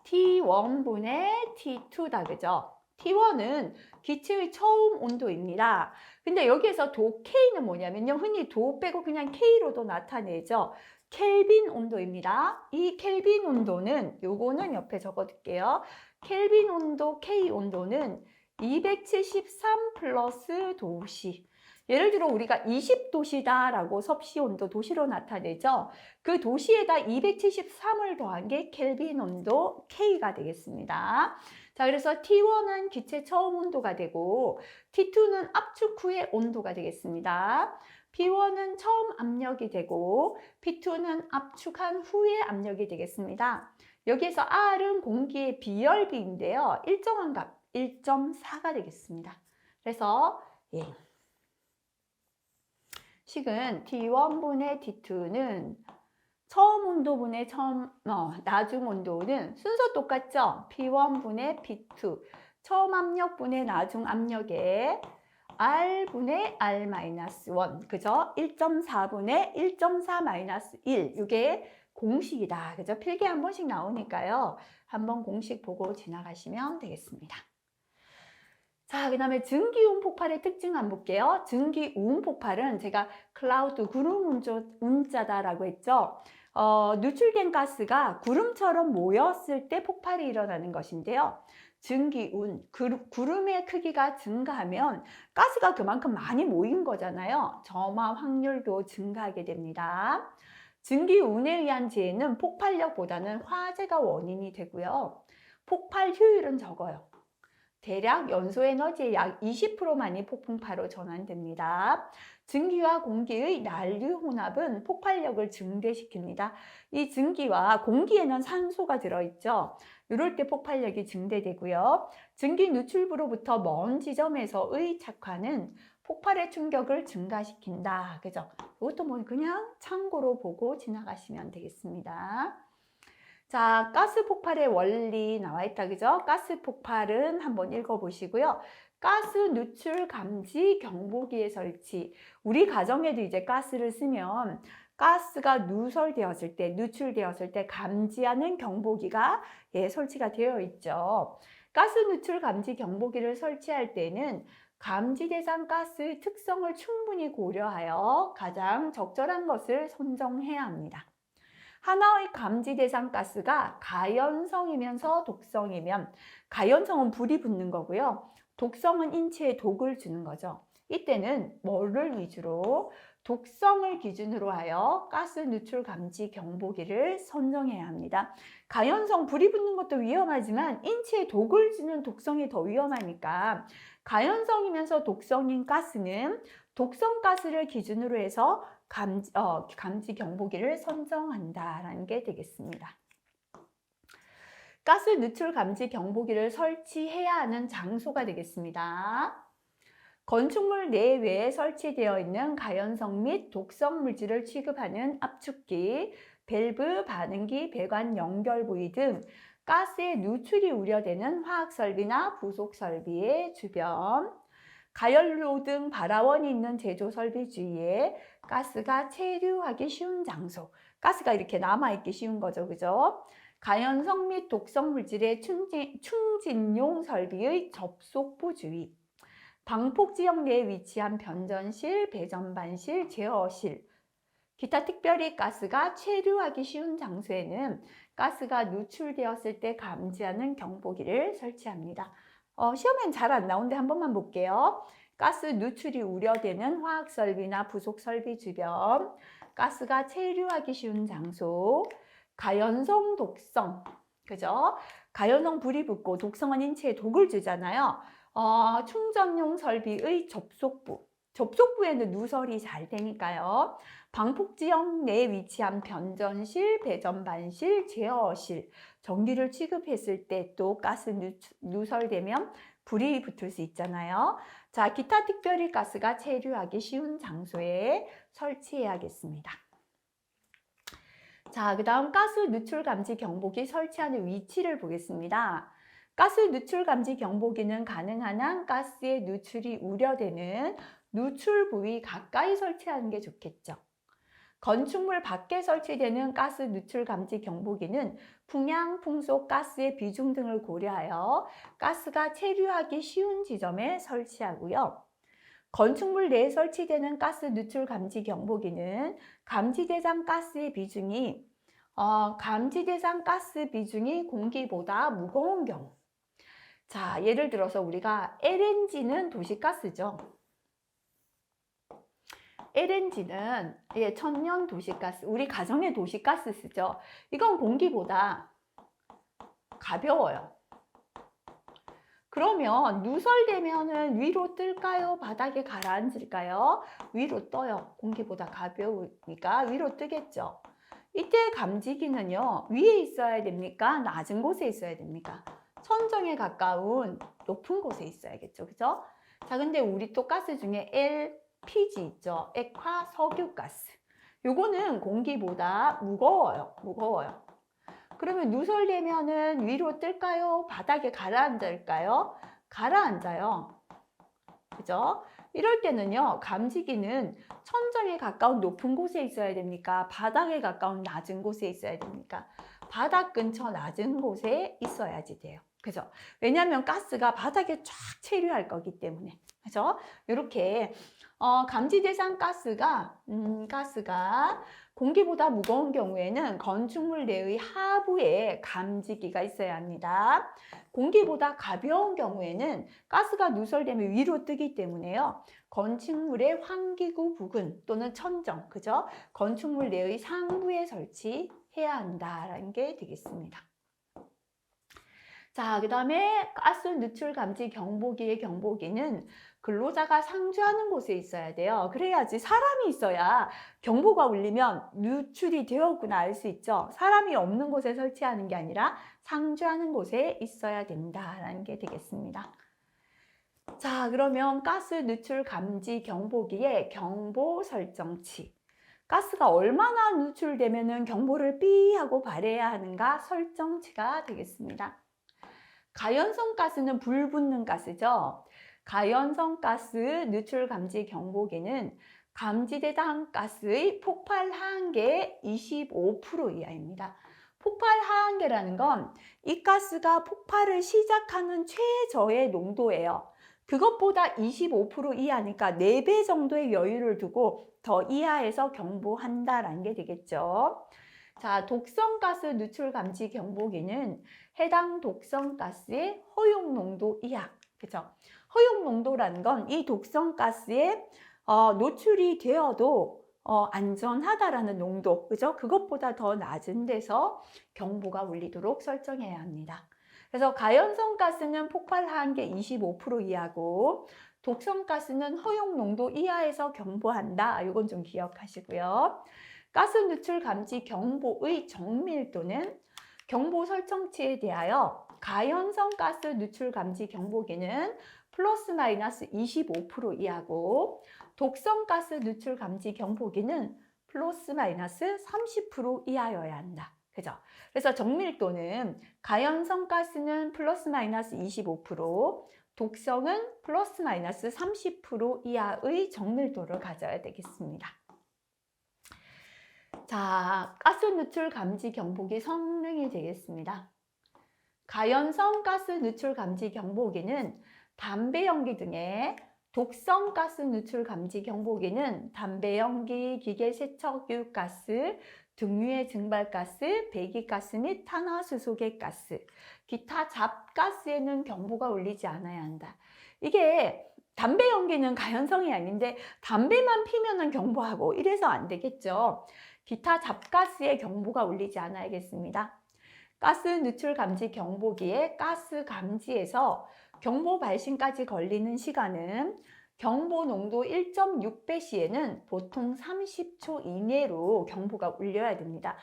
T1분의 T2다, 그죠? T1은 기체의 처음 온도입니다. 근데 여기에서 도 K는 뭐냐면요. 흔히 도 빼고 그냥 K로도 나타내죠. 켈빈 온도입니다. 이 켈빈 온도는 요거는 옆에 적어둘게요. 켈빈 온도, K 온도는 273 플러스 도시. 예를 들어 우리가 20도시다라고 섭씨 온도 도시로 나타내죠. 그 도시에다 273을 더한 게 켈빈 온도 K가 되겠습니다. 자, 그래서 T1은 기체 처음 온도가 되고 T2는 압축 후의 온도가 되겠습니다. P1은 처음 압력이 되고 P2는 압축한 후의 압력이 되겠습니다. 여기에서 R은 공기의 비열비인데요. 일정한 값 1.4가 되겠습니다. 그래서 식은 T1분의 T2는 처음 온도분의 나중 온도는 순서 똑같죠? P1분의 P2 처음 압력분의 나중 압력에 R분의 R-1 그죠? 1.4분의 1.4-1 이게 공식이다. 그죠? 필기에 한 번씩 나오니까요. 한번 공식 보고 지나가시면 되겠습니다. 자, 그 다음에 증기우음 폭발의 특징 한번 볼게요. 증기우음 폭발은 제가 클라우드 구름 운자다라고 했죠. 누출된 가스가 구름처럼 모였을 때 폭발이 일어나는 것인데요. 증기운, 구름의 크기가 증가하면 가스가 그만큼 많이 모인 거잖아요. 점화 확률도 증가하게 됩니다. 증기운에 의한 재해는 폭발력보다는 화재가 원인이 되고요. 폭발 효율은 적어요. 대략 연소 에너지의 약 20%만이 폭풍파로 전환됩니다. 증기와 공기의 난류 혼합은 폭발력을 증대시킵니다. 이 증기와 공기에는 산소가 들어있죠. 이럴 때 폭발력이 증대되고요. 증기 누출부로부터 먼 지점에서의 착화는 폭발의 충격을 증가시킨다. 그죠? 이것도 뭐 그냥 참고로 보고 지나가시면 되겠습니다. 자, 가스 폭발의 원리 나와 있다, 그죠? 가스 폭발은 한번 읽어보시고요. 가스 누출 감지 경보기의 설치. 우리 가정에도 이제 가스를 쓰면 가스가 누설되었을 때, 누출되었을 때 감지하는 경보기가 설치가 되어 있죠. 가스 누출 감지 경보기를 설치할 때는 감지 대상 가스의 특성을 충분히 고려하여 가장 적절한 것을 선정해야 합니다. 하나의 감지 대상 가스가 가연성이면서 독성이면 가연성은 불이 붙는 거고요. 독성은 인체에 독을 주는 거죠. 이때는 뭐를 위주로? 독성을 기준으로 하여 가스 누출 감지 경보기를 선정해야 합니다. 가연성 불이 붙는 것도 위험하지만 인체에 독을 주는 독성이 더 위험하니까 가연성이면서 독성인 가스는 독성 가스를 기준으로 해서 감지 경보기를 선정한다라는 게 되겠습니다. 가스 누출 감지 경보기를 설치해야 하는 장소가 되겠습니다. 건축물 내외에 설치되어 있는 가연성 및 독성 물질을 취급하는 압축기, 밸브, 반응기, 배관 연결 부위 등 가스의 누출이 우려되는 화학설비나 부속설비의 주변, 가연로 등 발화원이 있는 제조설비 주위에 가스가 체류하기 쉬운 장소, 가스가 이렇게 남아있기 쉬운 거죠, 그죠? 가연성 및 독성 물질의 충진용 설비의 접속부 주위, 방폭 지역 내에 위치한 변전실, 배전반실, 제어실, 기타 특별히 가스가 체류하기 쉬운 장소에는 가스가 누출되었을 때 감지하는 경보기를 설치합니다. 시험엔 잘 안 나오는데 한 번만 볼게요. 가스 누출이 우려되는 화학설비나 부속설비 주변, 가스가 체류하기 쉬운 장소, 가연성 독성, 그죠? 가연성 불이 붙고 독성은 인체에 독을 주잖아요. 충전용 설비의 접속부에는 누설이 잘 되니까요. 방폭 지역 내에 위치한 변전실, 배전반실, 제어실, 전기를 취급했을 때 또 가스 누설되면 불이 붙을 수 있잖아요. 자, 기타 특별히 가스가 체류하기 쉬운 장소에 설치해야겠습니다. 자, 그 다음 가스 누출 감지 경보기 설치하는 위치를 보겠습니다. 가스 누출 감지 경보기는 가능한 한 가스의 누출이 우려되는 누출 부위 가까이 설치하는 게 좋겠죠. 건축물 밖에 설치되는 가스 누출 감지 경보기는 풍향, 풍속, 가스의 비중 등을 고려하여 가스가 체류하기 쉬운 지점에 설치하고요. 건축물 내에 설치되는 가스 누출 감지 경보기는 감지 대상 가스의 비중이 공기보다 무거운 경우. 자, 예를 들어서 우리가 LNG는 도시가스죠. LNG는 천연 도시가스, 우리 가정의 도시가스 쓰죠. 이건 공기보다 가벼워요. 그러면 누설되면은 위로 뜰까요? 바닥에 가라앉을까요? 위로 떠요. 공기보다 가벼우니까 위로 뜨겠죠. 이때 감지기는요, 위에 있어야 됩니까? 낮은 곳에 있어야 됩니까? 천정에 가까운 높은 곳에 있어야겠죠. 그죠? 자, 근데 우리 또 가스 중에 LPG 있죠. 액화 석유가스. 요거는 공기보다 무거워요. 그러면 누설되면은 위로 뜰까요? 바닥에 가라앉을까요? 가라앉아요. 그죠? 이럴 때는요, 감지기는 천정에 가까운 높은 곳에 있어야 됩니까? 바닥에 가까운 낮은 곳에 있어야 됩니까? 바닥 근처 낮은 곳에 있어야지 돼요. 그죠? 왜냐하면 가스가 바닥에 쫙 체류할 거기 때문에. 그죠? 이렇게 감지 대상 가스가 공기보다 무거운 경우에는 건축물 내의 하부에 감지기가 있어야 합니다. 공기보다 가벼운 경우에는 가스가 누설되면 위로 뜨기 때문에요. 건축물의 환기구 부근 또는 천정, 그죠? 건축물 내의 상부에 설치해야 한다라는 게 되겠습니다. 자, 그 다음에 가스 누출 감지 경보기의 경보기는 근로자가 상주하는 곳에 있어야 돼요. 그래야지 사람이 있어야 경보가 울리면 누출이 되었구나 알 수 있죠. 사람이 없는 곳에 설치하는 게 아니라 상주하는 곳에 있어야 된다라는 게 되겠습니다. 자, 그러면 가스 누출 감지 경보기의 경보 설정치. 가스가 얼마나 누출되면 경보를 삐 하고 발해야 하는가 설정치가 되겠습니다. 가연성 가스는 불 붙는 가스죠. 가연성 가스 누출 감지 경보기는 감지 대상 가스의 폭발 하한계 25% 이하입니다. 폭발 하한계라는 건 이 가스가 폭발을 시작하는 최저의 농도예요. 그것보다 25% 이하니까 4배 정도의 여유를 두고 더 이하에서 경보한다라는 게 되겠죠. 자, 독성가스 누출 감지 경보기는 해당 독성가스의 허용 농도 이하, 그죠? 허용 농도라는 건 이 독성가스에 노출이 되어도 안전하다라는 농도, 그죠? 그것보다 더 낮은 데서 경보가 울리도록 설정해야 합니다. 그래서 가연성 가스는 폭발 하한계 25% 이하고 독성가스는 허용 농도 이하에서 경보한다. 이건 좀 기억하시고요. 가스 누출 감지 경보의 정밀도는 경보 설정치에 대하여 가연성 가스 누출 감지 경보기는 플러스 마이너스 25% 이하고 독성 가스 누출 감지 경보기는 플러스 마이너스 30% 이하여야 한다. 그죠? 그래서 정밀도는 가연성 가스는 플러스 마이너스 25%, 독성은 플러스 마이너스 30% 이하의 정밀도를 가져야 되겠습니다. 자, 가스 누출 감지 경보기 성능이 되겠습니다. 가연성 가스 누출 감지 경보기는 담배 연기 등의 독성 가스 누출 감지 경보기는 담배 연기, 기계 세척 유가스, 등유의 증발가스, 배기가스 및 탄화수소계 가스, 기타 잡가스에는 경보가 울리지 않아야 한다. 이게 담배 연기는 가연성이 아닌데 담배만 피면은 경보하고 이래서 안 되겠죠. 기타 잡가스에 경보가 울리지 않아야겠습니다. 가스 누출 감지 경보기의 가스 감지에서 경보 발신까지 걸리는 시간은 경보 농도 1.6배 시에는 보통 30초 이내로 경보가 울려야 됩니다.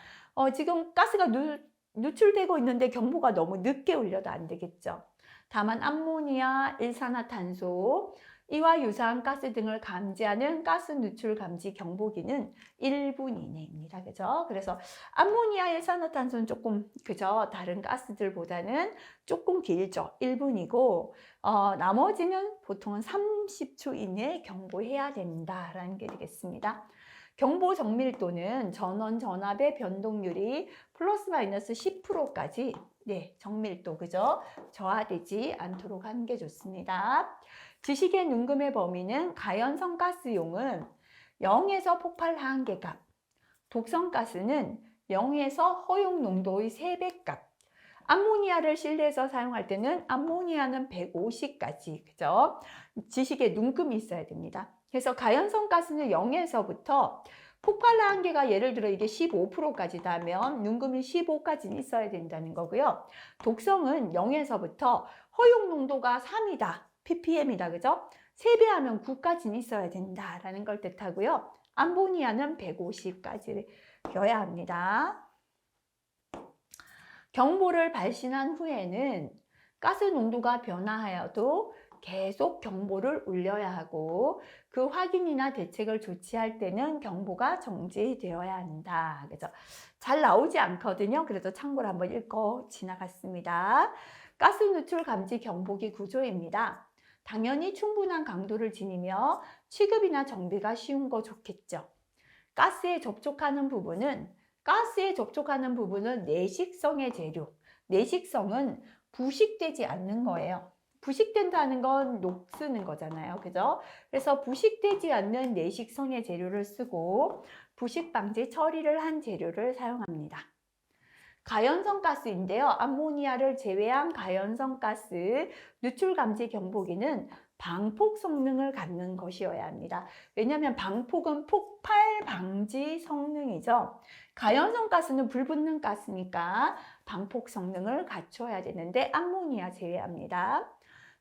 지금 가스가 누출되고 있는데 경보가 너무 늦게 울려도 안 되겠죠. 다만 암모니아, 일산화탄소, 이와 유사한 가스 등을 감지하는 가스 누출 감지 경보기는 1분 이내입니다. 그죠? 그래서 암모니아, 일산화탄소는 조금 그죠? 다른 가스들보다는 조금 길죠. 1분이고 나머지는 보통은 30초 이내에 경보해야 된다라는 게 되겠습니다. 경보 정밀도는 전원 전압의 변동률이 플러스 마이너스 10%까지 정밀도 그죠? 저하되지 않도록 하는 게 좋습니다. 지식의 눈금의 범위는 가연성 가스용은 0에서 폭발 한계값, 독성 가스는 0에서 허용 농도의 3배 값, 암모니아를 실내에서 사용할 때는 암모니아는 150까지 그죠? 지식의 눈금이 있어야 됩니다. 그래서 가연성 가스는 0에서부터 폭발 한계가 예를 들어 이게 15%까지다면 눈금이 15까지는 있어야 된다는 거고요. 독성은 0에서부터 허용 농도가 3이다. ppm이다. 그죠? 3배 하면 9까지는 있어야 된다라는 걸 뜻하고요. 암모니아는 150까지 여야 합니다. 경보를 발신한 후에는 가스 농도가 변화하여도 계속 경보를 울려야 하고 그 확인이나 대책을 조치할 때는 경보가 정지되어야 한다. 그래서 잘 나오지 않거든요. 그래서 참고로 한번 읽고 지나갔습니다. 가스 누출 감지 경보기 구조입니다. 당연히 충분한 강도를 지니며 취급이나 정비가 쉬운 거 좋겠죠. 가스에 접촉하는 부분은 내식성의 재료. 내식성은 부식되지 않는 거예요. 부식된다는 건 녹쓰는 거잖아요. 그죠? 그래서 부식되지 않는 내식성의 재료를 쓰고 부식 방지 처리를 한 재료를 사용합니다. 가연성 가스인데요. 암모니아를 제외한 가연성 가스 누출 감지 경보기는 방폭 성능을 갖는 것이어야 합니다. 왜냐하면 방폭은 폭발 방지 성능이죠. 가연성 가스는 불붙는 가스니까 방폭 성능을 갖춰야 되는데 암모니아 제외합니다.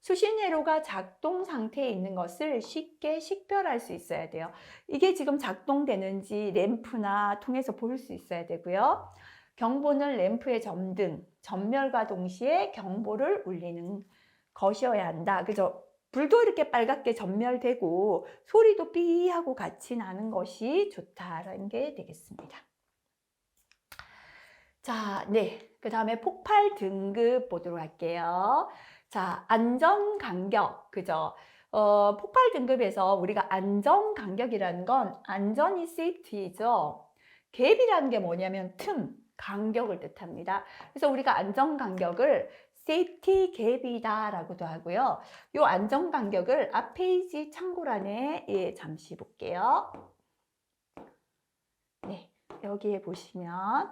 수신회로가 작동 상태에 있는 것을 쉽게 식별할 수 있어야 돼요. 이게 지금 작동되는지 램프나 통해서 볼 수 있어야 되고요. 경보는 램프의 점등, 전멸과 동시에 경보를 울리는 것이어야 한다. 그죠? 불도 이렇게 빨갛게 전멸되고 소리도 삐하고 같이 나는 것이 좋다라는 게 되겠습니다. 자, 그 다음에 폭발 등급 보도록 할게요. 자, 안전 간격, 그죠? 폭발 등급에서 우리가 안전 간격이라는 건 안전이 세이프티죠. 갭이라는 게 뭐냐면 틈, 간격을 뜻합니다. 그래서 우리가 안전 간격을 세이프티 갭이다 라고도 하고요. 이 안전 간격을 앞 페이지 참고란에 잠시 볼게요. 네, 여기에 보시면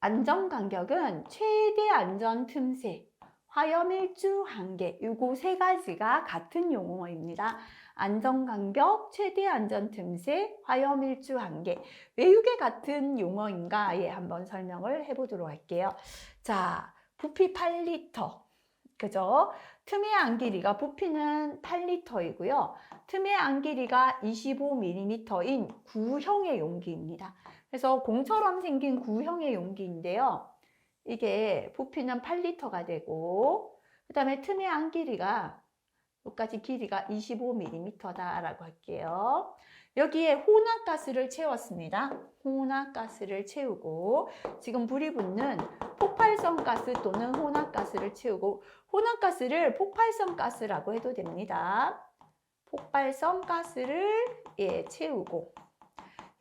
안전 간격은 최대 안전 틈새, 화염일주 한계, 요거 세 가지가 같은 용어입니다. 안전간격, 최대 안전 틈새, 화염일주 한계. 왜 이게 같은 용어인가? 한번 설명을 해보도록 할게요. 자, 부피 8리터. 그죠? 틈의 안길이가 부피는 8리터이고요. 틈의 안길이가 25mm인 구형의 용기입니다. 그래서 공처럼 생긴 구형의 용기인데요. 이게 부피는 8리터가 되고 그 다음에 틈의 안길이가 여기까지 길이가 25mm다라고 할게요. 여기에 혼합가스를 채웠습니다. 혼합가스를 채우고 지금 불이 붙는 폭발성 가스 또는 혼합가스를 채우고 혼합가스를 폭발성 가스라고 해도 됩니다. 폭발성 가스를 채우고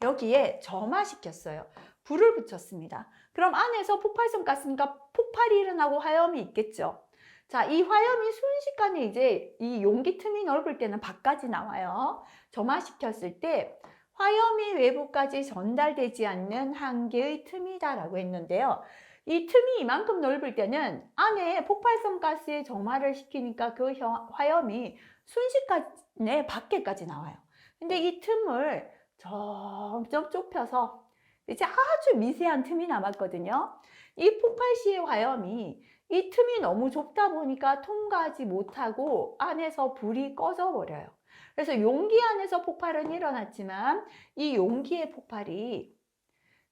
여기에 점화시켰어요. 불을 붙였습니다. 그럼 안에서 폭발성 가스니까 폭발이 일어나고 화염이 있겠죠. 자, 이 화염이 순식간에 이제 이 용기 틈이 넓을 때는 밖까지 나와요. 점화시켰을 때 화염이 외부까지 전달되지 않는 한계의 틈이다라고 했는데요. 이 틈이 이만큼 넓을 때는 안에 폭발성 가스에 점화를 시키니까 그 화염이 순식간에 밖에까지 나와요. 근데 이 틈을 점점 좁혀서 이제 아주 미세한 틈이 남았거든요. 이 폭발 시의 화염이 이 틈이 너무 좁다 보니까 통과하지 못하고 안에서 불이 꺼져 버려요. 그래서 용기 안에서 폭발은 일어났지만 이 용기의 폭발이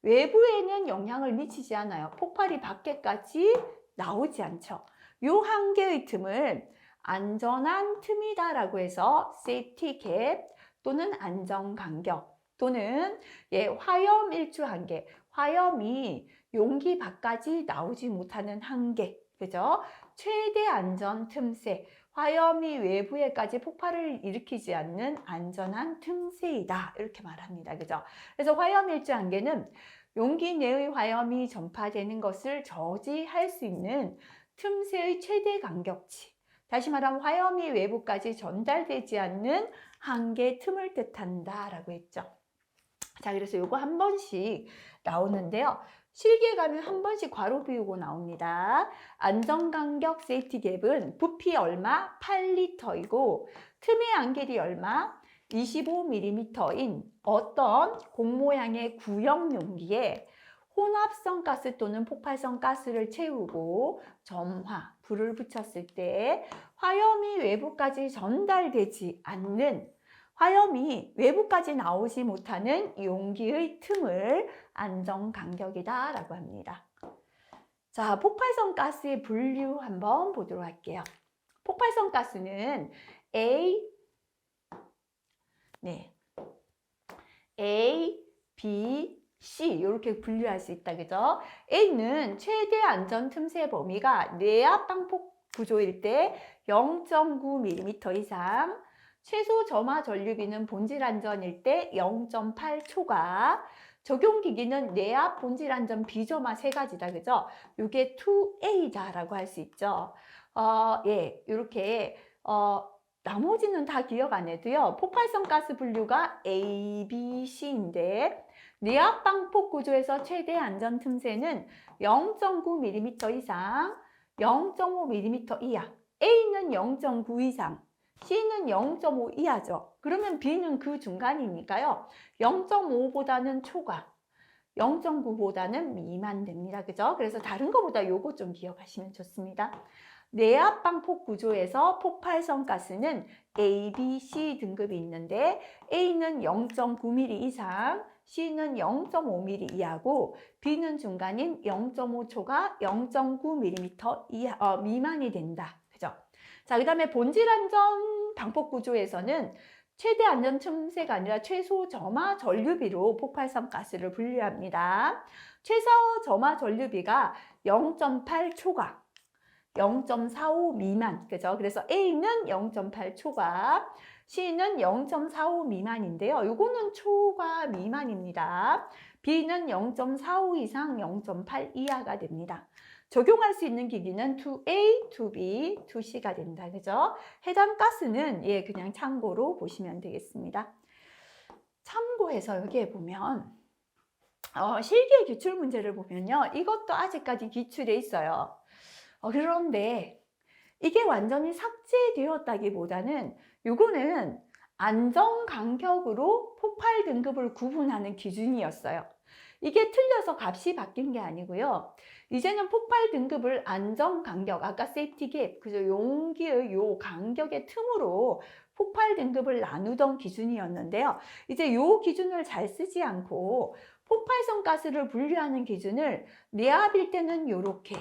외부에는 영향을 미치지 않아요. 폭발이 밖에까지 나오지 않죠. 이 한계의 틈을 안전한 틈이다라고 해서 safety gap 또는 안전 간격 또는 화염 일주 한계, 화염이 용기 밖까지 나오지 못하는 한계, 그죠? 최대 안전 틈새, 화염이 외부에까지 폭발을 일으키지 않는 안전한 틈새이다 이렇게 말합니다. 그죠? 그래서 화염 일주 한계는 용기 내의 화염이 전파되는 것을 저지할 수 있는 틈새의 최대 간격치, 다시 말하면 화염이 외부까지 전달되지 않는 한계 틈을 뜻한다 라고 했죠. 자, 그래서 요거 한 번씩 나오는데요. 실기에 가면 한 번씩 괄호 비우고 나옵니다. 안전간격 세이프티 갭은 부피 얼마? 8리터이고 틈의 안길이 얼마? 25mm인 어떤 공 모양의 구형 용기에 혼합성 가스 또는 폭발성 가스를 채우고 점화, 불을 붙였을 때 화염이 외부까지 전달되지 않는, 화염이 외부까지 나오지 못하는 용기의 틈을 안전간격이다 라고 합니다. 자, 폭발성 가스의 분류 한번 보도록 할게요. 폭발성 가스는 A, B, C 이렇게 분류할 수 있다, 그죠? A는 최대 안전 틈새 범위가 내압 방폭 구조일 때 0.9mm 이상, 최소 점화 전류비는 본질 안전일 때 0.8 초과, 적용 기기는 내압, 본질 안전, 비점화 세 가지다, 그죠? 이게 2A다라고 할 수 있죠. 이렇게 나머지는 다 기억 안 해도요. 폭발성 가스 분류가 A, B, C인데 내압 방폭 구조에서 최대 안전 틈새는 0.9mm 이상, 0.5mm 이하. A는 0.9 이상, C는 0.5 이하죠. 그러면 B는 그 중간이니까요. 0.5보다는 초과, 0.9보다는 미만 됩니다. 그죠? 그래서 다른 것보다 요거 좀 기억하시면 좋습니다. 내압 방폭 구조에서 폭발성 가스는 A, B, C 등급이 있는데 A는 0.9mm 이상, C는 0.5mm 이하고 B는 중간인 0.5초가 0.9mm 이하, 미만이 된다. 그죠? 자, 그 다음에 본질 안전 방폭 구조에서는 최대 안전 틈새가 아니라 최소 점화 전류비로 폭발성 가스를 분류합니다. 최소 점화 전류비가 0.8 초과, 0.45 미만, 그죠? 그래서 A는 0.8 초과, C는 0.45 미만인데요. 요거는 초과 미만입니다. B는 0.45 이상 0.8 이하가 됩니다. 적용할 수 있는 기기는 2A, 2B, 2C가 된다. 그죠? 해당 가스는 그냥 참고로 보시면 되겠습니다. 참고해서 여기에 보면 실기의 기출 문제를 보면요. 이것도 아직까지 기출에 있어요. 그런데 이게 완전히 삭제되었다기보다는 요거는 안전 간격으로 폭발 등급을 구분하는 기준이었어요. 이게 틀려서 값이 바뀐 게 아니고요. 이제는 폭발 등급을 안전 간격, 아까 세이프티 갭, 그죠? 용기의 요 간격의 틈으로 폭발 등급을 나누던 기준이었는데요. 이제 요 기준을 잘 쓰지 않고 폭발성 가스를 분류하는 기준을 내압일 때는 요렇게,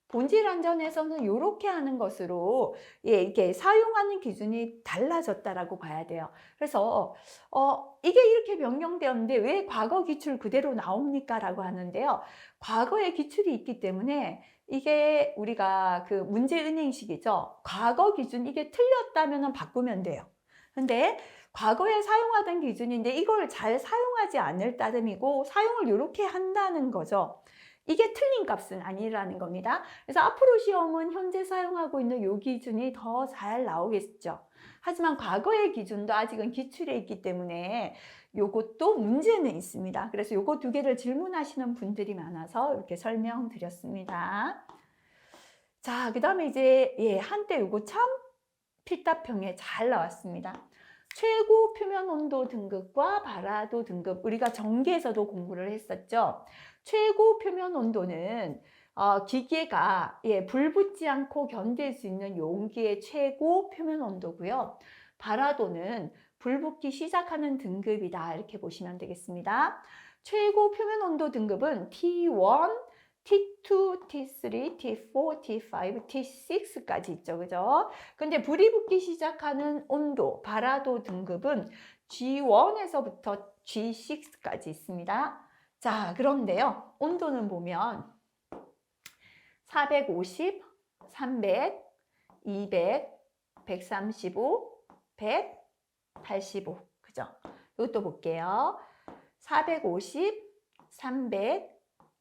본질 안전에서는 이렇게 하는 것으로 이게 사용하는 기준이 달라졌다라고 봐야 돼요. 그래서 이게 이렇게 변경되었는데 왜 과거 기출 그대로 나옵니까? 라고 하는데요. 과거의 기출이 있기 때문에 이게 우리가 그 문제은행식이죠. 과거 기준 이게 틀렸다면 바꾸면 돼요. 근데 과거에 사용하던 기준인데 이걸 잘 사용하지 않을 따름이고 사용을 이렇게 한다는 거죠. 이게 틀린 값은 아니라는 겁니다. 그래서 앞으로 시험은 현재 사용하고 있는 요 기준이 더 잘 나오겠죠. 하지만 과거의 기준도 아직은 기출에 있기 때문에 요것도 문제는 있습니다. 그래서 요거 두 개를 질문하시는 분들이 많아서 이렇게 설명드렸습니다. 자, 그 다음에 이제 한때 요거 참 필답형에 잘 나왔습니다. 최고 표면 온도 등급과 발화도 등급, 우리가 전기에서도 공부를 했었죠. 최고 표면 온도는 기계가 불 붙지 않고 견딜 수 있는 용기의 최고 표면 온도고요. 발화도는 불 붙기 시작하는 등급이다, 이렇게 보시면 되겠습니다. 최고 표면 온도 등급은 T1, T2, T3, T4, T5, T6까지 있죠. 그죠? 근데 불이 붙기 시작하는 온도, 발화도 등급은 G1에서부터 G6까지 있습니다. 자, 그런데요. 온도는 보면 450, 300, 200, 135, 100, 85. 그죠? 이것도 볼게요. 450, 300,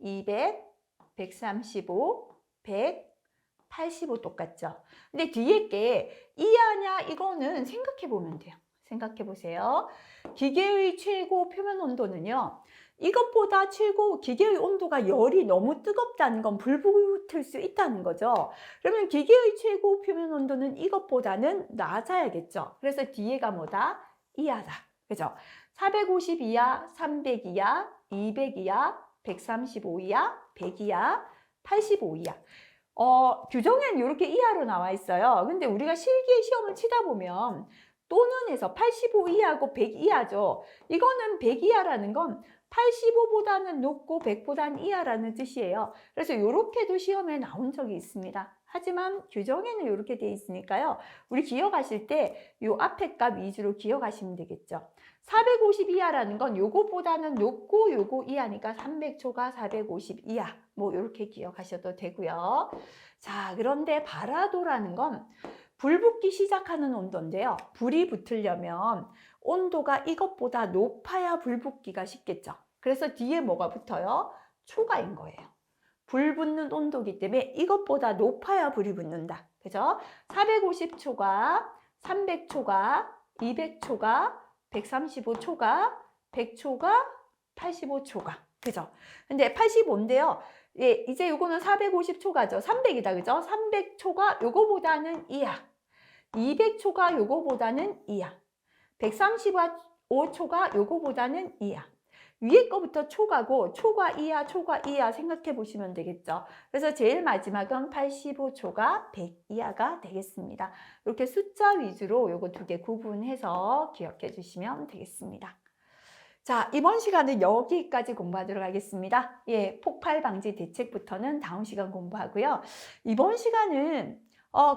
200, 135, 100, 85 똑같죠? 근데 뒤에 게 이하냐 이거는 생각해 보면 돼요. 생각해 보세요. 기계의 최고 표면 온도는요. 이것보다 최고 기계의 온도가 열이 너무 뜨겁다는 건 불붙을 수 있다는 거죠. 그러면 기계의 최고 표면 온도는 이것보다는 낮아야겠죠. 그래서 뒤에가 뭐다? 이하다. 그죠? 450 이하, 300 이하, 200 이하, 135 이하, 100 이하, 85 이하. 규정에는 이렇게 이하로 나와 있어요. 근데 우리가 실기의 시험을 치다 보면 또는 해서 85 이하고 100 이하죠. 이거는 100 이하라는 건 85보다는 높고 100보다는 이하라는 뜻이에요. 그래서 이렇게도 시험에 나온 적이 있습니다. 하지만 규정에는 이렇게 돼 있으니까요. 우리 기억하실 때 이 앞에 값 위주로 기억하시면 되겠죠. 450 이하라는 건 요거보다는 높고 요거 이하니까 300초가 450 이하. 뭐 이렇게 기억하셔도 되고요. 자, 그런데 발화도라는 건 불 붙기 시작하는 온도인데요. 불이 붙으려면 온도가 이것보다 높아야 불 붙기가 쉽겠죠. 그래서 뒤에 뭐가 붙어요? 초가인 거예요. 불 붙는 온도이기 때문에 이것보다 높아야 불이 붙는다. 그죠? 450초가, 300초가, 200초가, 135초가, 100초가, 85초가. 그죠? 근데 85인데요. 이제 요거는 450초가죠. 300이다. 그죠? 300초가 요거보다는 이하. 200초가 요거보다는 이하. 135초가 요거보다는 이하. 위에 거부터 초가고 초과 이하, 초과 이하 생각해 보시면 되겠죠. 그래서 제일 마지막은 85초가 100 이하가 되겠습니다. 이렇게 숫자 위주로 요거 두 개 구분해서 기억해 주시면 되겠습니다. 자, 이번 시간은 여기까지 공부하도록 하겠습니다. 폭발 방지 대책부터는 다음 시간 공부하고요. 이번 시간은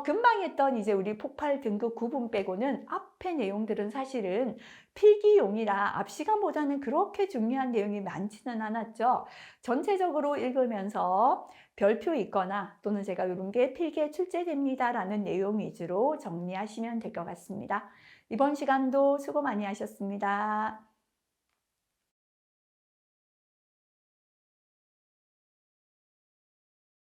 금방 했던 이제 우리 폭발 등급 구분 빼고는 앞의 내용들은 사실은 필기용이라 앞 시간보다는 그렇게 중요한 내용이 많지는 않았죠. 전체적으로 읽으면서 별표 있거나 또는 제가 이런 게 필기에 출제됩니다 라는 내용 위주로 정리하시면 될 것 같습니다. 이번 시간도 수고 많이 하셨습니다.